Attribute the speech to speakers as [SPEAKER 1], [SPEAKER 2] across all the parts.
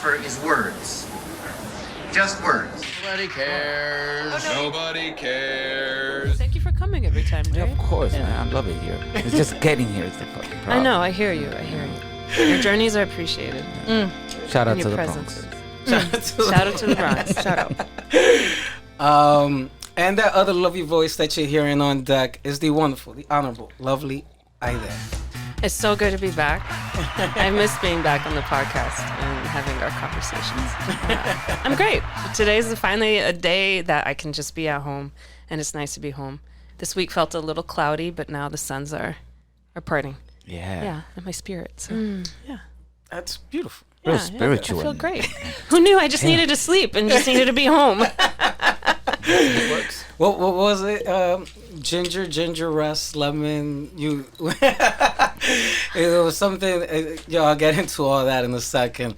[SPEAKER 1] offer is words. Just words.
[SPEAKER 2] Nobody cares.
[SPEAKER 3] Oh, no.
[SPEAKER 2] Nobody cares.
[SPEAKER 3] Thank you for coming every time, Jay.
[SPEAKER 4] Yeah, of course, man. I love it here. It's just getting here is the fucking problem.
[SPEAKER 3] I know. I hear you. Your journeys are appreciated.
[SPEAKER 4] Shout out
[SPEAKER 3] And
[SPEAKER 4] to
[SPEAKER 3] your
[SPEAKER 4] the
[SPEAKER 3] presence.
[SPEAKER 4] Bronx.
[SPEAKER 3] Shout out to the Bronx. Shout out.
[SPEAKER 5] And that other lovely voice that you're hearing on deck is the wonderful, the honorable, lovely Haydee.
[SPEAKER 3] It's so good to be back. I miss being back on the podcast and having our conversations. I'm great. Today's finally a day that I can just be at home, and it's nice to be home. This week felt a little cloudy, but now the suns are parting.
[SPEAKER 4] Yeah.
[SPEAKER 3] In my spirit. So, yeah.
[SPEAKER 5] That's beautiful.
[SPEAKER 4] Real spiritual.
[SPEAKER 3] I feel great. Who knew? I just needed to sleep and just needed to be home.
[SPEAKER 4] It works.
[SPEAKER 5] What was it? Ginger, rest, lemon. It was something. I'll get into all that in a second.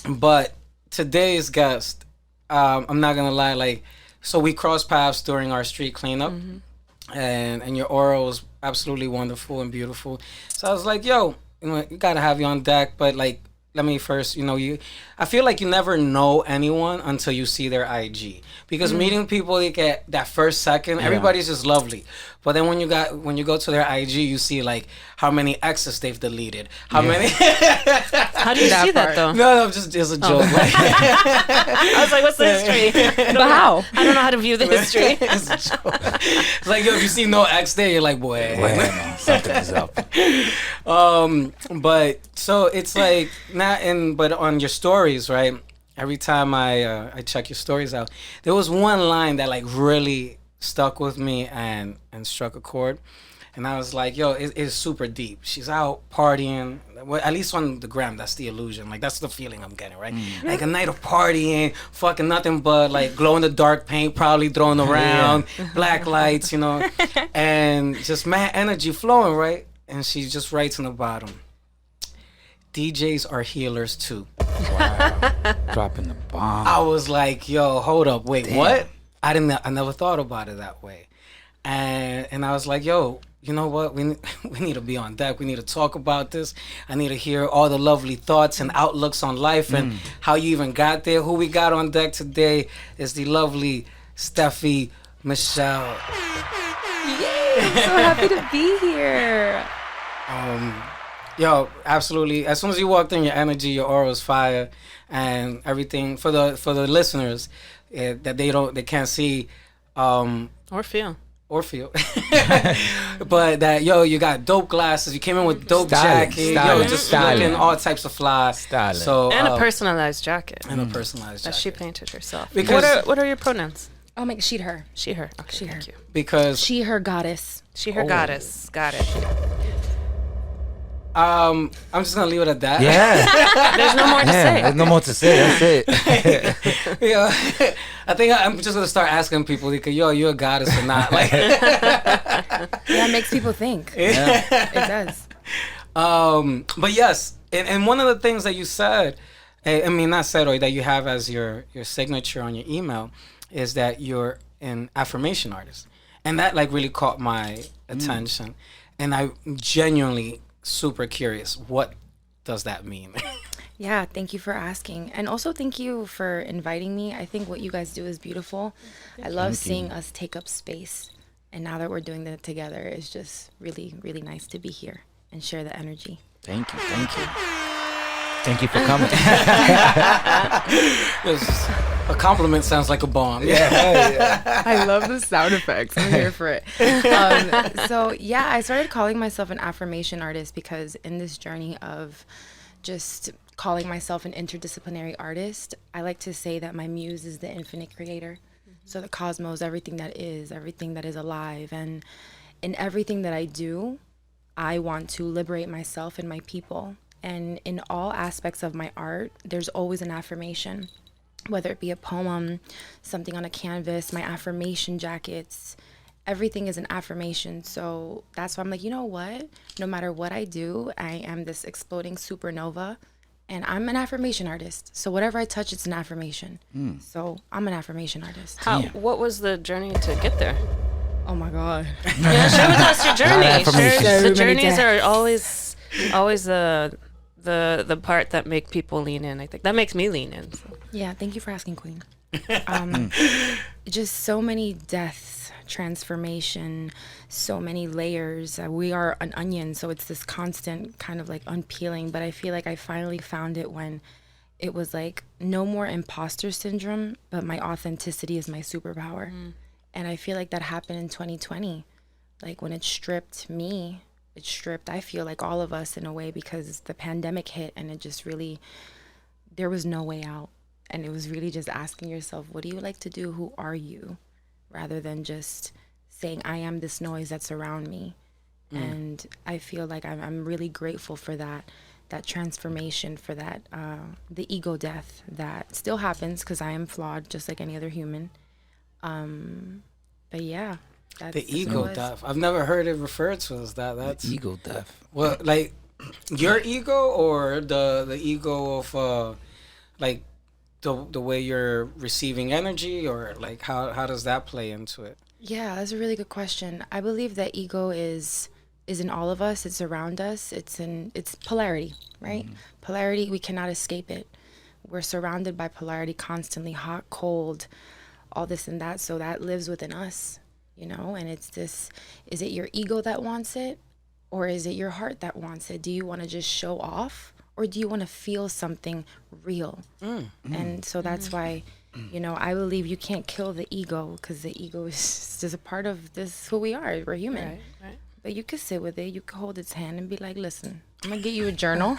[SPEAKER 5] But today's guest, I'm not gonna lie. So we crossed paths during our street cleanup, and your aura was absolutely wonderful and beautiful. So I was like, yo, you gotta have you on deck, but let me first, I feel like you never know anyone until you see their IG. Because meeting people, they get that first second, everybody's just lovely. But then when you go to their IG, you see how many exes they've deleted. How many
[SPEAKER 3] How do you see that though?
[SPEAKER 5] No, just a joke.
[SPEAKER 3] I was like, what's the history? But how? I don't know how to view the history.
[SPEAKER 5] It's a joke. It's like, yo, if you see no ex there, you're like, boy.
[SPEAKER 4] Bueno, something is up.
[SPEAKER 5] But so it's like but on your stories, right? Every time I check your stories out, there was one line that really stuck with me and struck a chord, and I was like, yo, it's super deep. She's out partying, well, at least on the gram. That's the illusion. That's the feeling I'm getting, right? A night of partying, fucking nothing but glow in the dark paint, probably thrown around, black lights, and just mad energy flowing, right? And she just writes in the bottom, DJs are healers too.
[SPEAKER 4] Wow. Dropping the bomb.
[SPEAKER 5] I was like, yo, hold up, wait, damn. What? I never thought about it that way. And I was like, yo, you know what? We need to be on deck. We need to talk about this. I need to hear all the lovely thoughts and outlooks on life and how you even got there. Who we got on deck today is the lovely Steffi Michelle.
[SPEAKER 6] Yay, I'm so happy to be here.
[SPEAKER 5] Yo, absolutely. As soon as you walked in, your energy, your aura was fire, and everything. For the listeners that they can't see,
[SPEAKER 3] Or feel.
[SPEAKER 5] But that, yo, you got dope glasses. You came in with dope jacket. Yo, just looking all types of fly.
[SPEAKER 4] Styling.
[SPEAKER 5] So
[SPEAKER 3] And a personalized jacket.
[SPEAKER 5] And a personalized jacket.
[SPEAKER 3] That she painted herself.
[SPEAKER 5] Because
[SPEAKER 3] what are your pronouns?
[SPEAKER 6] Oh my, she, her.
[SPEAKER 3] She, her. Okay,
[SPEAKER 6] She, her.
[SPEAKER 3] thank you.
[SPEAKER 5] Because
[SPEAKER 6] She, her goddess.
[SPEAKER 3] She, her goddess. Got it.
[SPEAKER 5] I'm just gonna leave it at that.
[SPEAKER 4] Yeah.
[SPEAKER 3] There's no more to say.
[SPEAKER 4] There's no more to say. That's it.
[SPEAKER 5] Yeah. I think I'm just gonna start asking people, yo, you a goddess or not?
[SPEAKER 6] Yeah, it makes people think.
[SPEAKER 4] Yeah.
[SPEAKER 6] It does.
[SPEAKER 5] But yes, and one of the things that you said, not said, or that you have as your signature on your email, is that you're an affirmation artist, and that really caught my attention, and I genuinely super curious. What does that mean?
[SPEAKER 6] Yeah, thank you for asking. And also thank you for inviting me. I think what you guys do is beautiful. I love seeing us take up space. And now that we're doing that together, it's just really, really nice to be here and share the energy.
[SPEAKER 4] Thank you. Thank you for coming.
[SPEAKER 5] A compliment sounds like a bomb.
[SPEAKER 4] Yeah.
[SPEAKER 6] I love the sound effects. I'm here for it. So yeah, I started calling myself an affirmation artist because in this journey of just calling myself an interdisciplinary artist, I like to say that my muse is the infinite creator. So the cosmos, everything that is alive. And in everything that I do, I want to liberate myself and my people. And in all aspects of my art, there's always an affirmation, whether it be a poem, something on a canvas, my affirmation jackets, everything is an affirmation. So that's why I'm like, you know what? No matter what I do, I am this exploding supernova, and I'm an affirmation artist. So whatever I touch, it's an affirmation. So I'm an affirmation artist.
[SPEAKER 3] What was the journey to get there?
[SPEAKER 6] Oh my God.
[SPEAKER 3] Yeah, share with us your journey.
[SPEAKER 4] affirmations.
[SPEAKER 3] The
[SPEAKER 6] So many
[SPEAKER 3] journeys
[SPEAKER 6] times.
[SPEAKER 3] are always the the part that make people lean in. I think that makes me lean in. So.
[SPEAKER 6] Yeah, thank you for asking, Queen. Just so many deaths, transformation, so many layers. We are an onion, so it's this constant kind of like unpeeling. But I feel like I finally found it when it was like no more imposter syndrome, but my authenticity is my superpower. And I feel like that happened in 2020. Like when it stripped me, it stripped, I feel like all of us in a way, because the pandemic hit and it just really, there was no way out. And it was really just asking yourself, what do you like to do? Who are you? Rather than just saying, I am this noise that's around me. And I feel like I'm really grateful for that transformation, for that, the ego death that still happens because I am flawed just like any other human. But yeah. That's
[SPEAKER 5] The ego death. I've never heard it referred to as that. That's
[SPEAKER 4] Ego death.
[SPEAKER 5] Well, like your ego or the ego of like the way you're receiving energy, or like how does that play into it?
[SPEAKER 6] Yeah, that's a really good question. I believe that ego is in all of us. It's around us. It's polarity, right? Polarity, we cannot escape it. We're surrounded by polarity constantly, hot, cold, all this and that. So that lives within us, you know? And it's this, is it your ego that wants it? Or is it your heart that wants it? Do you want to just show off? Or do you want to feel something real? And so that's why, you know, I believe you can't kill the ego, because the ego is just a part of this, who we are. We're human.
[SPEAKER 3] Right.
[SPEAKER 6] But you could sit with it. You could hold its hand and be like, listen, I'm going to get you a journal,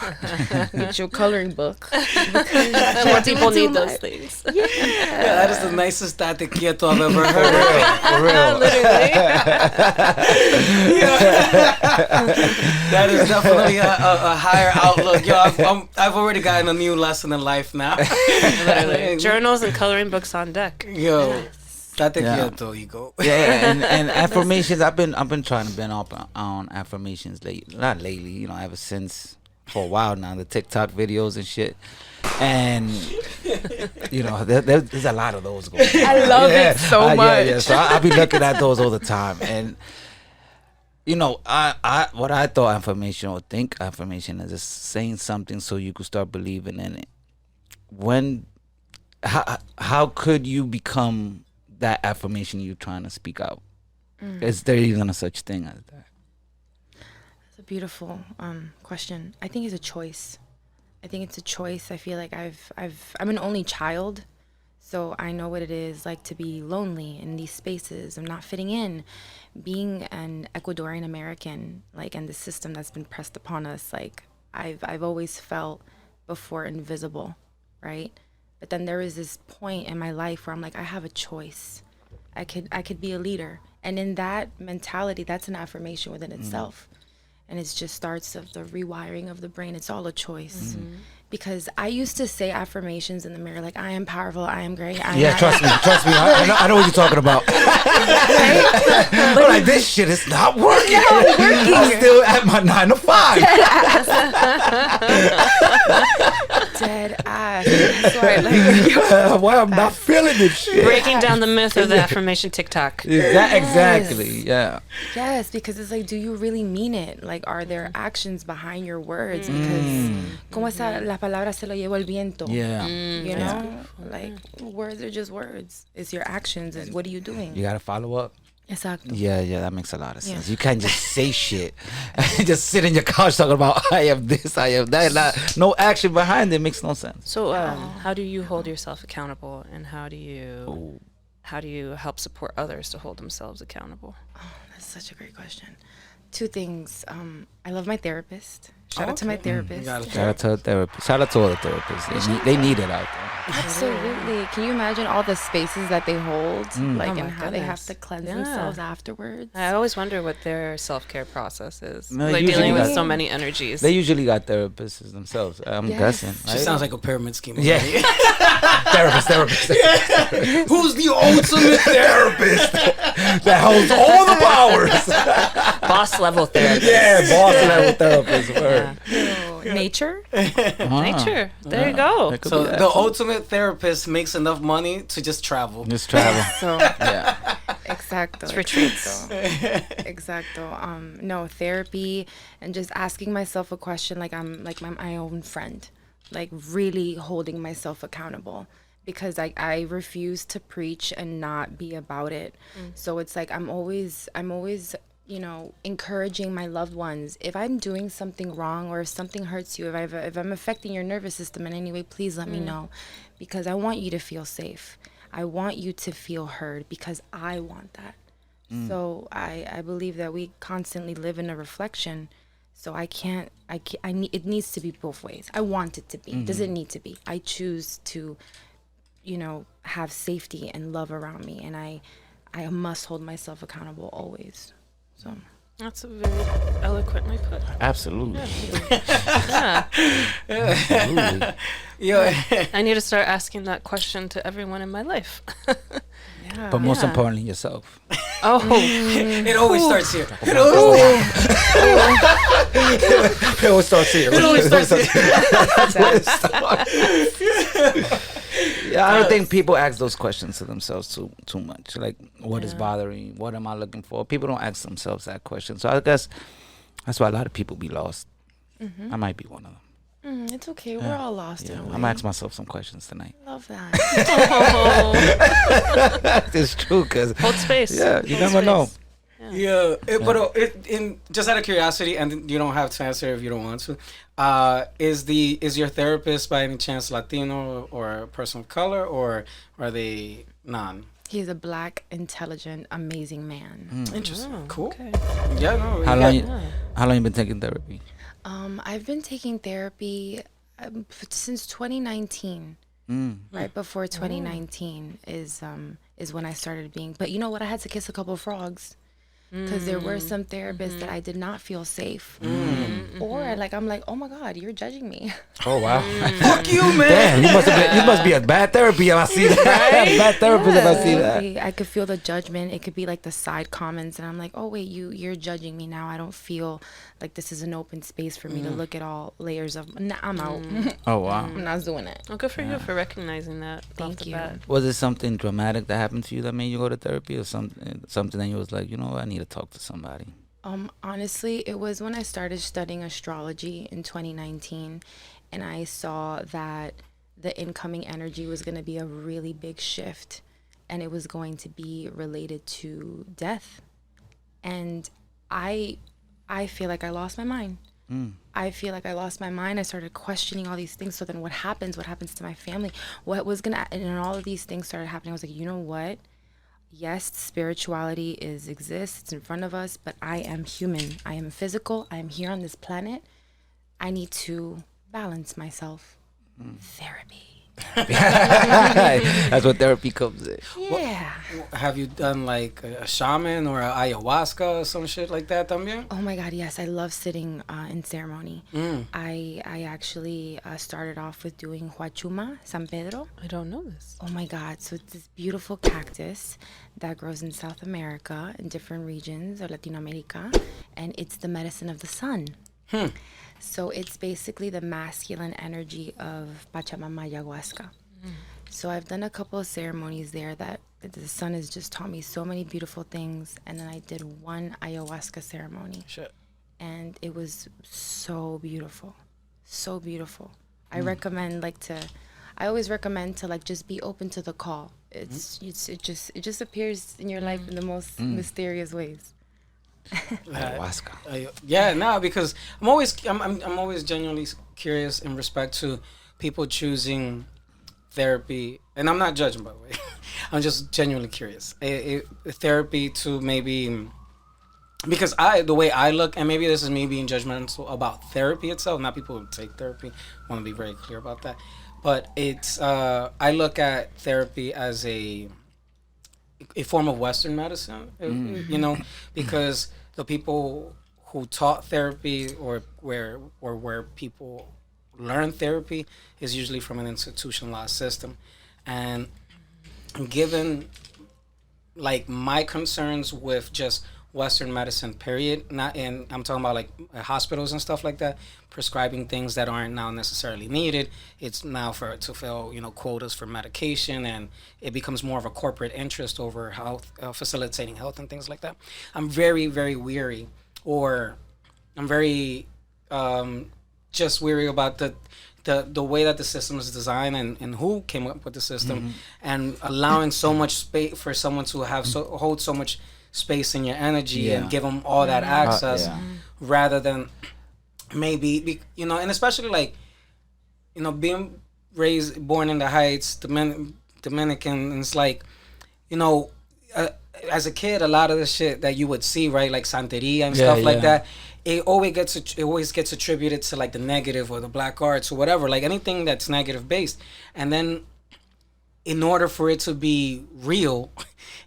[SPEAKER 6] get you a coloring book.
[SPEAKER 3] More people need those things.
[SPEAKER 6] Yeah.
[SPEAKER 5] Yeah, that is the nicest tate quieto I've ever heard.
[SPEAKER 4] For real.
[SPEAKER 5] That is definitely a higher outlook. Yo, I've already gotten a new lesson in life now.
[SPEAKER 3] Literally. Journals and coloring books on deck.
[SPEAKER 5] Yo, tate
[SPEAKER 4] Yeah.
[SPEAKER 5] quieto, ego.
[SPEAKER 4] Yeah, and affirmations. I've been trying to been up on affirmations not lately. You know, ever since for a while now, the TikTok videos and shit. And you know, there's a lot of those going on.
[SPEAKER 6] I love it so much.
[SPEAKER 4] Yeah. So I'll be looking at those all the time. And you know, what I thought affirmation, or think affirmation, is just saying something so you could start believing in it. How could you become that affirmation you're trying to speak out? Is there even a such thing as that?
[SPEAKER 6] That's a beautiful question. I think it's a choice. I feel like I'm an only child, so I know what it is like to be lonely in these spaces. I'm not fitting in. Being an Ecuadorian American, like, and the system that's been pressed upon us, like, I've always felt before invisible, right? But then there was this point in my life where I'm like, I have a choice. I could be a leader. And in that mentality, that's an affirmation within itself. And it just starts of the rewiring of the brain. It's all a choice. Because I used to say affirmations in the mirror, like, I am powerful, I am great.
[SPEAKER 4] Trust me. I know what you're talking about. I'm like, this shit is not working. I'm still at my 9 to 5.
[SPEAKER 6] Dead ass. That's why I like
[SPEAKER 4] Why I'm not feeling this shit?
[SPEAKER 3] Breaking down the myth of the affirmation TikTok.
[SPEAKER 4] Exactly. Yeah.
[SPEAKER 6] Yes, because it's like, do you really mean it? Like, are there actions behind your words? Because, como esa la palabra se lo llevó el viento?
[SPEAKER 4] Yeah.
[SPEAKER 6] You know? Like, words are just words. It's your actions. It's what are you doing?
[SPEAKER 4] You gotta follow up.
[SPEAKER 6] Exacto.
[SPEAKER 4] Yeah, that makes a lot of sense.
[SPEAKER 6] Yeah.
[SPEAKER 4] You can't just say shit and just sit in your couch talking about I have this, I have that. No action behind it makes no sense.
[SPEAKER 3] So, how do you hold yourself accountable, and how do you help support others to hold themselves accountable?
[SPEAKER 6] Oh, that's such a great question. 2 things. I love my therapist. Shout out to my therapist.
[SPEAKER 4] Shout out to a therapist. Shout out to all the therapists. They need it out there.
[SPEAKER 6] Absolutely. Can you imagine all the spaces that they hold, like,
[SPEAKER 3] Oh my
[SPEAKER 6] and how they have
[SPEAKER 3] goodness.
[SPEAKER 6] to cleanse
[SPEAKER 3] Yeah.
[SPEAKER 6] themselves afterwards?
[SPEAKER 3] I always wonder what their self-care process is.
[SPEAKER 4] No,
[SPEAKER 3] like
[SPEAKER 4] usually
[SPEAKER 3] dealing with
[SPEAKER 4] got-
[SPEAKER 3] so many energies.
[SPEAKER 4] They usually got therapists themselves. I'm
[SPEAKER 6] Yes.
[SPEAKER 4] guessing.
[SPEAKER 5] She
[SPEAKER 4] Right?
[SPEAKER 5] sounds like a pyramid scheme.
[SPEAKER 4] Yeah. therapist.
[SPEAKER 5] Who's the ultimate therapist?
[SPEAKER 4] That holds all the powers.
[SPEAKER 3] Boss level therapist.
[SPEAKER 4] Yeah, boss level therapist. Word.
[SPEAKER 6] Nature?
[SPEAKER 3] Nature. There you go.
[SPEAKER 4] That could
[SPEAKER 5] So
[SPEAKER 4] be that.
[SPEAKER 5] the ultimate therapist makes enough money to just travel.
[SPEAKER 4] Just travel.
[SPEAKER 6] So
[SPEAKER 4] Yeah.
[SPEAKER 6] Exacto.
[SPEAKER 3] It's retreats.
[SPEAKER 6] Exacto. No, therapy and just asking myself a question like I'm like my own friend, like really holding myself accountable because I refuse to preach and not be about it. So it's like I'm always encouraging my loved ones. If I'm doing something wrong or if something hurts you, if I'm affecting your nervous system in any way, please let me know because I want you to feel safe. I want you to feel heard because I want that. So I believe that we constantly live in a reflection. So it needs to be both ways. I want it to be. It doesn't need to be. I choose to, have safety and love around me. And I must hold myself accountable always. So
[SPEAKER 3] That's very eloquently put.
[SPEAKER 4] Absolutely.
[SPEAKER 3] Yeah.
[SPEAKER 4] Absolutely.
[SPEAKER 5] Yeah.
[SPEAKER 3] I need to start asking that question to everyone in my life.
[SPEAKER 6] yeah.
[SPEAKER 4] But most
[SPEAKER 3] Yeah.
[SPEAKER 4] importantly, yourself.
[SPEAKER 3] Oh,
[SPEAKER 5] It always starts here.
[SPEAKER 4] It always starts here.
[SPEAKER 5] It always starts
[SPEAKER 4] Yeah, I don't think people ask those questions to themselves too much. Like, what is bothering me? What am I looking for? People don't ask themselves that question. So I guess that's why a lot of people be lost. I might be one of them.
[SPEAKER 6] It's okay. We're all lost
[SPEAKER 4] Yeah,
[SPEAKER 6] in a
[SPEAKER 4] I'm
[SPEAKER 6] way.
[SPEAKER 4] gonna ask myself some questions tonight.
[SPEAKER 6] Love that.
[SPEAKER 4] It's true, cause
[SPEAKER 3] hold space.
[SPEAKER 4] yeah, you
[SPEAKER 3] Hold
[SPEAKER 4] never know.
[SPEAKER 3] space.
[SPEAKER 5] Yeah, but just out of curiosity, and you don't have to answer if you don't want to. Is your therapist by any chance Latino or a person of color, or are they non?
[SPEAKER 6] He's a black, intelligent, amazing man.
[SPEAKER 5] Interesting.
[SPEAKER 3] Oh,
[SPEAKER 5] Cool.
[SPEAKER 3] okay.
[SPEAKER 5] Yeah. No.
[SPEAKER 4] How
[SPEAKER 5] yeah.
[SPEAKER 4] long? How long you been taking therapy?
[SPEAKER 6] I've been taking therapy since 2019. Right before 2019 is when I started being. But you know what? I had to kiss a couple of frogs. Because there were some therapists that I did not feel safe. Or like I'm like, oh my God, you're judging me.
[SPEAKER 4] Oh wow!
[SPEAKER 5] Fuck you, man.
[SPEAKER 4] Damn, you must be a bad therapy if I see that. Bad therapist if I see that.
[SPEAKER 6] I could feel the judgment. It could be like the side comments, and I'm like, oh wait, you're judging me now. I don't feel like this is an open space for me to look at all layers of. Nah, I'm out.
[SPEAKER 4] Oh wow!
[SPEAKER 6] I'm not doing it.
[SPEAKER 3] Well, good for you for recognizing that.
[SPEAKER 6] Thank
[SPEAKER 3] off the
[SPEAKER 6] you.
[SPEAKER 3] bat.
[SPEAKER 4] Was it something dramatic that happened to you that made you go to therapy, or something that you was like, you know what, I need to talk to somebody?
[SPEAKER 6] Honestly, it was when I started studying astrology in 2019, and I saw that the incoming energy was going to be a really big shift, and it was going to be related to death. And I feel like I lost my mind. I feel like I lost my mind. I started questioning all these things. So then what happens? What happens to my family? What was going to, and all of these things started happening. I was like, you know what? Yes, spirituality exists. It's in front of us, but I am human. I am physical. I am here on this planet. I need to balance myself. Therapy.
[SPEAKER 4] That's what therapy comes in.
[SPEAKER 6] Yeah.
[SPEAKER 5] Have you done like a shaman or a ayahuasca or some shit like that también?
[SPEAKER 6] Oh my God, yes. I love sitting in ceremony. I actually started off with doing Huachuma, San Pedro.
[SPEAKER 3] I don't know this.
[SPEAKER 6] Oh my God. So it's this beautiful cactus that grows in South America in different regions of Latin America. And it's the medicine of the sun. So it's basically the masculine energy of Pachamama ayahuasca. So I've done a couple of ceremonies there that the sun has just taught me so many beautiful things. And then I did one ayahuasca ceremony.
[SPEAKER 5] Shit.
[SPEAKER 6] And it was so beautiful. So beautiful. I always recommend to like just be open to the call. It just appears in your life in the most mysterious ways.
[SPEAKER 4] Ayahuasca.
[SPEAKER 5] Yeah, no, because I'm always genuinely curious in respect to people choosing therapy, and I'm not judging, by the way. I'm just genuinely curious. Therapy to maybe, because the way I look, and maybe this is me being judgmental about therapy itself, not people who take therapy. I want to be very clear about that. But it's I look at therapy as a form of Western medicine, you know, because the people who taught therapy or where people learn therapy is usually from an institutionalized system. And given like my concerns with just Western medicine, period. Not in, I'm talking about like hospitals and stuff like that, prescribing things that aren't now necessarily needed. It's now for to fill, quotas for medication, and it becomes more of a corporate interest over health, facilitating health and things like that. I'm very, very weary, or I'm very just weary about the way that the system is designed, and who came up with the system, and allowing so much space for someone to have hold so much space in your energy and give them all that access, rather than maybe and especially like being born in the Heights, Dominican, and it's like as a kid, a lot of the shit that you would see, right, like Santeria and stuff like that, it always gets attributed to like the negative or the black arts or whatever, like anything that's negative based. And then in order for it to be real,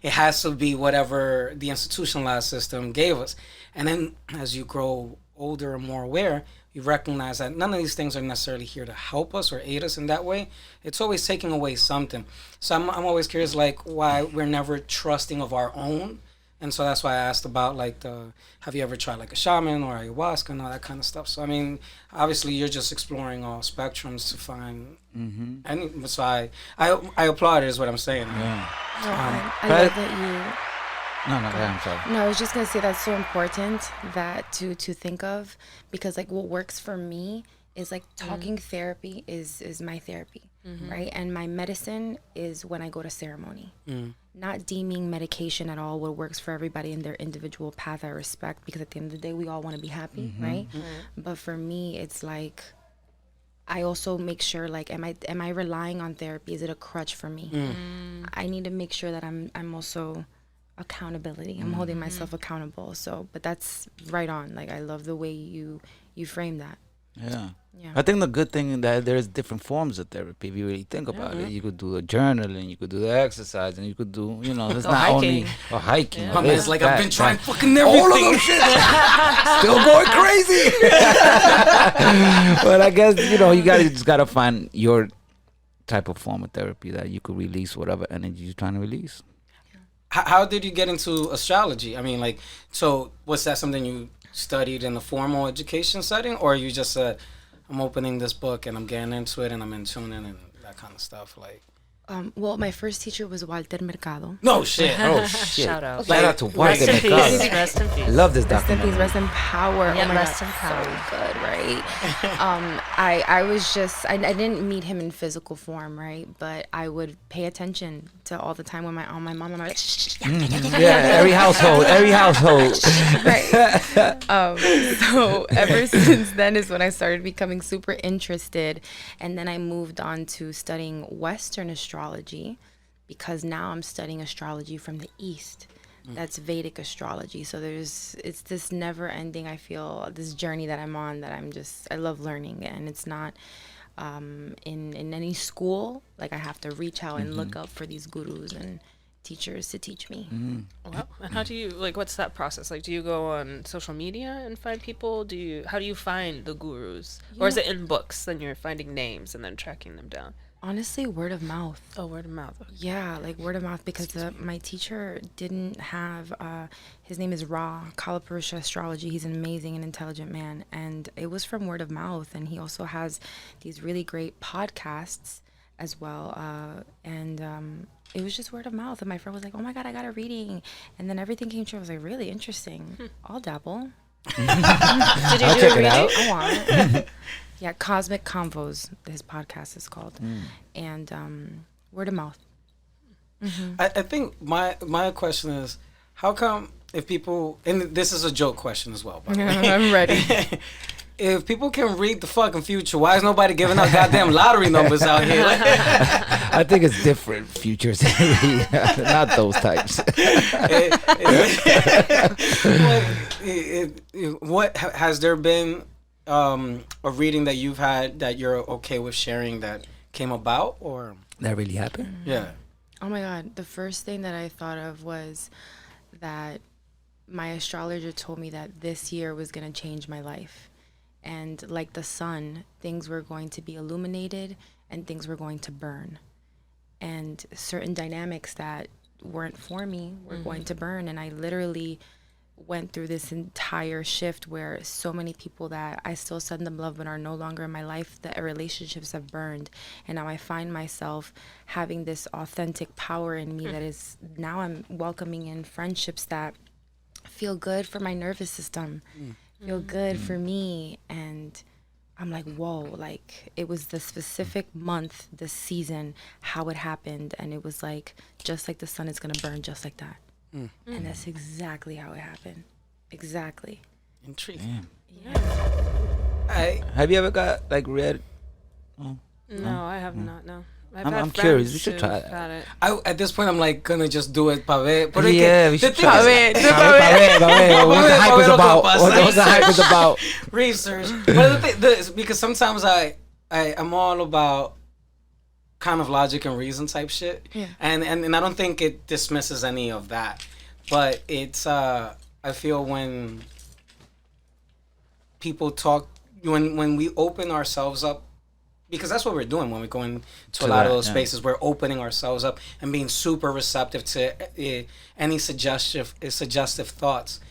[SPEAKER 5] it has to be whatever the institutionalized system gave us. And then as you grow older and more aware, you recognize that none of these things are necessarily here to help us or aid us in that way. It's always taking away something. So I'm always curious, like, why we're never trusting of our own. And so that's why I asked about, like, have you ever tried, like, a shaman or ayahuasca and all that kind of stuff. So, I mean, obviously you're just exploring all spectrums to find. And so I applaud it, is what I'm saying.
[SPEAKER 6] Yeah. I love that you...
[SPEAKER 4] I'm sorry.
[SPEAKER 6] No, I was just gonna say that's so important that to think of, because like what works for me is like talking therapy is my therapy, right? And my medicine is when I go to ceremony. Not deeming medication at all what works for everybody in their individual path. I respect, because at the end of the day we all want to be happy, right? But for me, it's like I also make sure, like, am I relying on therapy? Is it a crutch for me? I need to make sure that I'm also accountability. I'm holding myself accountable. So, but that's right on. Like, I love the way you frame that.
[SPEAKER 4] Yeah. I think the good thing is that there's different forms of therapy. If you really think about it, you could do the journaling, you could do the exercise, and you could do, it's not
[SPEAKER 3] hiking.
[SPEAKER 4] only a hiking.
[SPEAKER 5] Yeah. It's like I've been trying fucking everything.
[SPEAKER 4] All of those shit. Still going crazy. But I guess, you just gotta find your type of form of therapy that you could release whatever energy you're trying to release.
[SPEAKER 5] How did you get into astrology? I mean, like, so was that something you studied in a formal education setting, or you just said, I'm opening this book and I'm getting into it and I'm in tuning and that kind of stuff? Like,
[SPEAKER 6] well, my first teacher was Walter Mercado.
[SPEAKER 5] no shit.
[SPEAKER 4] Oh shit!
[SPEAKER 3] Shout out.
[SPEAKER 4] Shout out to Walter
[SPEAKER 3] Rest in peace.
[SPEAKER 4] Mercado.
[SPEAKER 3] Rest in peace.
[SPEAKER 4] Love this
[SPEAKER 6] Rest in
[SPEAKER 4] documentary.
[SPEAKER 6] peace, rest in power.
[SPEAKER 3] Yeah,
[SPEAKER 6] oh my
[SPEAKER 3] rest
[SPEAKER 6] God,
[SPEAKER 3] in power.
[SPEAKER 6] so good, right? I was just, I didn't meet him in physical form, right? But I would pay attention to all the time when my mom, I'm like,
[SPEAKER 4] Yeah, every household.
[SPEAKER 6] right. So ever since then is when I started becoming super interested, and then I moved on to studying Western astrology, because now I'm studying astrology from the East. That's Vedic astrology. So it's this never ending, I feel, this journey that I'm on, that I love learning. And it's not in any school. Like, I have to reach out and look up for these gurus and teachers to teach me.
[SPEAKER 3] Well, and how do you, like, what's that process? Like, do you go on social media and find people? How do you find the gurus? Or is it in books, then you're finding names and then tracking them down?
[SPEAKER 6] Honestly, word of mouth.
[SPEAKER 3] Oh, word of mouth.
[SPEAKER 6] Yeah, like word of mouth, because my teacher didn't have, his name is Ra Kalapurusha Astrology. He's an amazing and intelligent man. And it was from word of mouth. And he also has these really great podcasts as well. And it was just word of mouth. And my friend was like, oh my God, I got a reading. And then everything came true. I was like, really interesting. I'll dabble.
[SPEAKER 3] Did you
[SPEAKER 4] I'll
[SPEAKER 3] do
[SPEAKER 4] check
[SPEAKER 3] a
[SPEAKER 4] it
[SPEAKER 3] reading?
[SPEAKER 4] out.
[SPEAKER 6] I want. Yeah, Cosmic Convos, his podcast is called. And word of mouth.
[SPEAKER 5] I think my question is, how come if people, and this is a joke question as well, by the way.
[SPEAKER 6] I'm ready.
[SPEAKER 5] If people can read the fucking future, why is nobody giving out goddamn lottery numbers out here?
[SPEAKER 4] I think it's different futures, not those types.
[SPEAKER 5] What has there been a reading that you've had that you're okay with sharing that came about, or
[SPEAKER 4] That really happened?
[SPEAKER 5] yeah?
[SPEAKER 6] Oh my God. The first thing that I thought of was that my astrologer told me that this year was going to change my life. And like the sun, things were going to be illuminated and things were going to burn. And certain dynamics that weren't for me were going to burn. And I literally went through this entire shift where so many people that I still send them love but are no longer in my life, the relationships have burned. And now I find myself having this authentic power in me that is, now I'm welcoming in friendships that feel good for my nervous system, feel good for me. And I'm like, whoa, like it was the specific month, the season, how it happened. And it was like, just like the sun is going to burn just like that. And that's exactly how it happened. Exactly.
[SPEAKER 5] Intriguing.
[SPEAKER 6] Yeah.
[SPEAKER 4] Have you ever got like read?
[SPEAKER 3] No, I have not. No.
[SPEAKER 4] I'm curious. We should try that.
[SPEAKER 3] Got it.
[SPEAKER 5] At this point, I'm like gonna just do it pa ver. But
[SPEAKER 4] Yeah, we should try
[SPEAKER 5] Pa
[SPEAKER 4] it.
[SPEAKER 5] ver.
[SPEAKER 4] What the hype is about? What the hype is about?
[SPEAKER 5] Research. But the thing, because sometimes I'm all about kind of logic and reason type shit.
[SPEAKER 6] Yeah.
[SPEAKER 5] And I don't think it dismisses any of that. But it's I feel when people talk, when we open ourselves up, because that's what we're doing when we go into a lot of those spaces. We're opening ourselves up and being super receptive to any suggestive thoughts.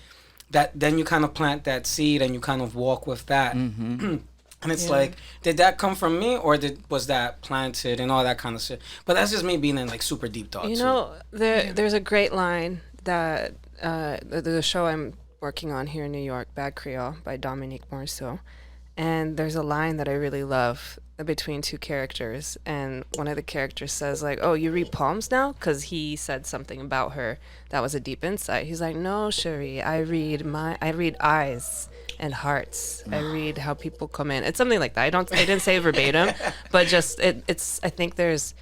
[SPEAKER 5] That then you kind of plant that seed and you kind of walk with that. And it's like, did that come from me or was that planted and all that kind of shit? But that's just me being in like super deep thought.
[SPEAKER 3] You know, there's a great line that the show I'm working on here in New York, Bad Creole by Dominique Morceau. And there's a line that I really love between two characters. And one of the characters says like, oh, you read palms now? Because he said something about her that was a deep insight. He's like, no, Cherie, I read eyes and hearts. I read how people come in. It's something like that. I didn't say verbatim, but just it's I think it's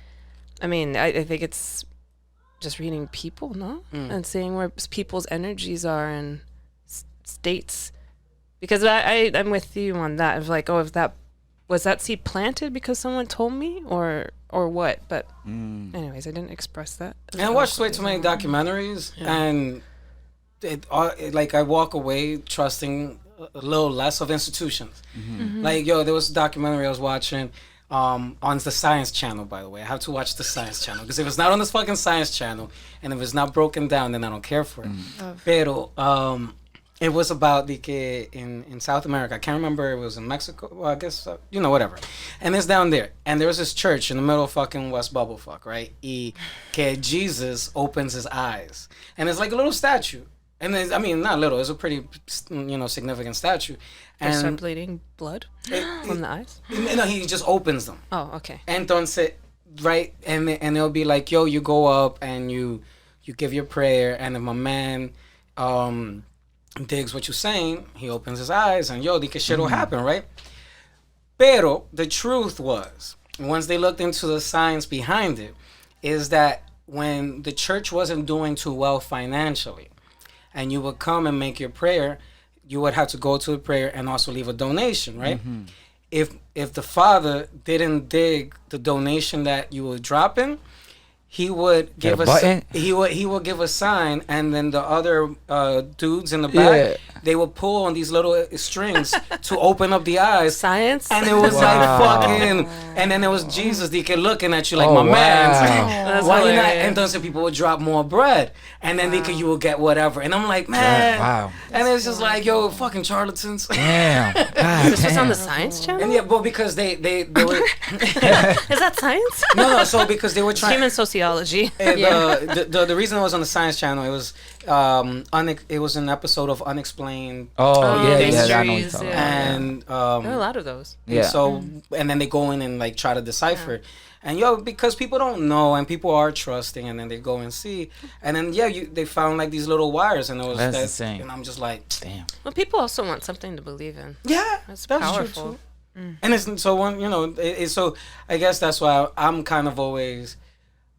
[SPEAKER 3] just reading people, no? And seeing where people's energies are and states. Because I'm with you on that. Of like, oh, if that was that seed planted because someone told me or what? But anyways, I didn't express that.
[SPEAKER 5] And I watched way too many documentaries, and like I walk away trusting a little less of institutions. Like, there was a documentary I was watching on the Science Channel, by the way. I have to watch the Science Channel because if it's not on this fucking Science Channel and if it's not broken down, then I don't care for it. Pero it was about in South America. I can't remember. It was in Mexico. Well, I guess whatever. And it's down there, and there was this church in the middle of fucking West Bubblefuck, right? Que Jesus opens his eyes, and it's like a little statue. And not little. It's a pretty, significant statue. And
[SPEAKER 3] start bleeding blood from the eyes.
[SPEAKER 5] No, he just opens them.
[SPEAKER 3] Oh, okay.
[SPEAKER 5] Entonces, right, and it'll be like, yo, you go up and you give your prayer, and if my man digs what you're saying, he opens his eyes, and the shit will happen, right? Pero the truth was, once they looked into the science behind it, is that when the church wasn't doing too well financially, and you would come and make your prayer, you would have to go to the prayer and also leave a donation, right? If the father didn't dig the donation that you were dropping, he would give he would give a sign, and then the other dudes in the back, they would pull on these little strings to open up the eyes.
[SPEAKER 3] Science,
[SPEAKER 5] and it was like fucking, and then there was Jesus looking at you like, my man, why you not? And then people would drop more bread, and then you would get whatever. And I'm like, man, and it's just like, yo, fucking charlatans.
[SPEAKER 4] Damn.
[SPEAKER 3] This was on the Science Channel.
[SPEAKER 5] And because they were.
[SPEAKER 3] Is that science?
[SPEAKER 5] No. So because they were trying
[SPEAKER 3] human sociology.
[SPEAKER 5] The reason it was on the Science Channel, it was it was an episode of Unexplained.
[SPEAKER 3] Mysteries,
[SPEAKER 5] and
[SPEAKER 3] there are a lot of those.
[SPEAKER 5] So and then they go in and like try to decipher. And because people don't know and people are trusting, and then they go and see, and then they found like these little wires, and it was
[SPEAKER 4] that's insane.
[SPEAKER 5] And I'm just like, damn.
[SPEAKER 3] Well, people also want something to believe in.
[SPEAKER 5] Yeah,
[SPEAKER 3] that's
[SPEAKER 5] True
[SPEAKER 3] powerful.
[SPEAKER 5] too. And it's so so I guess that's why I'm kind of always.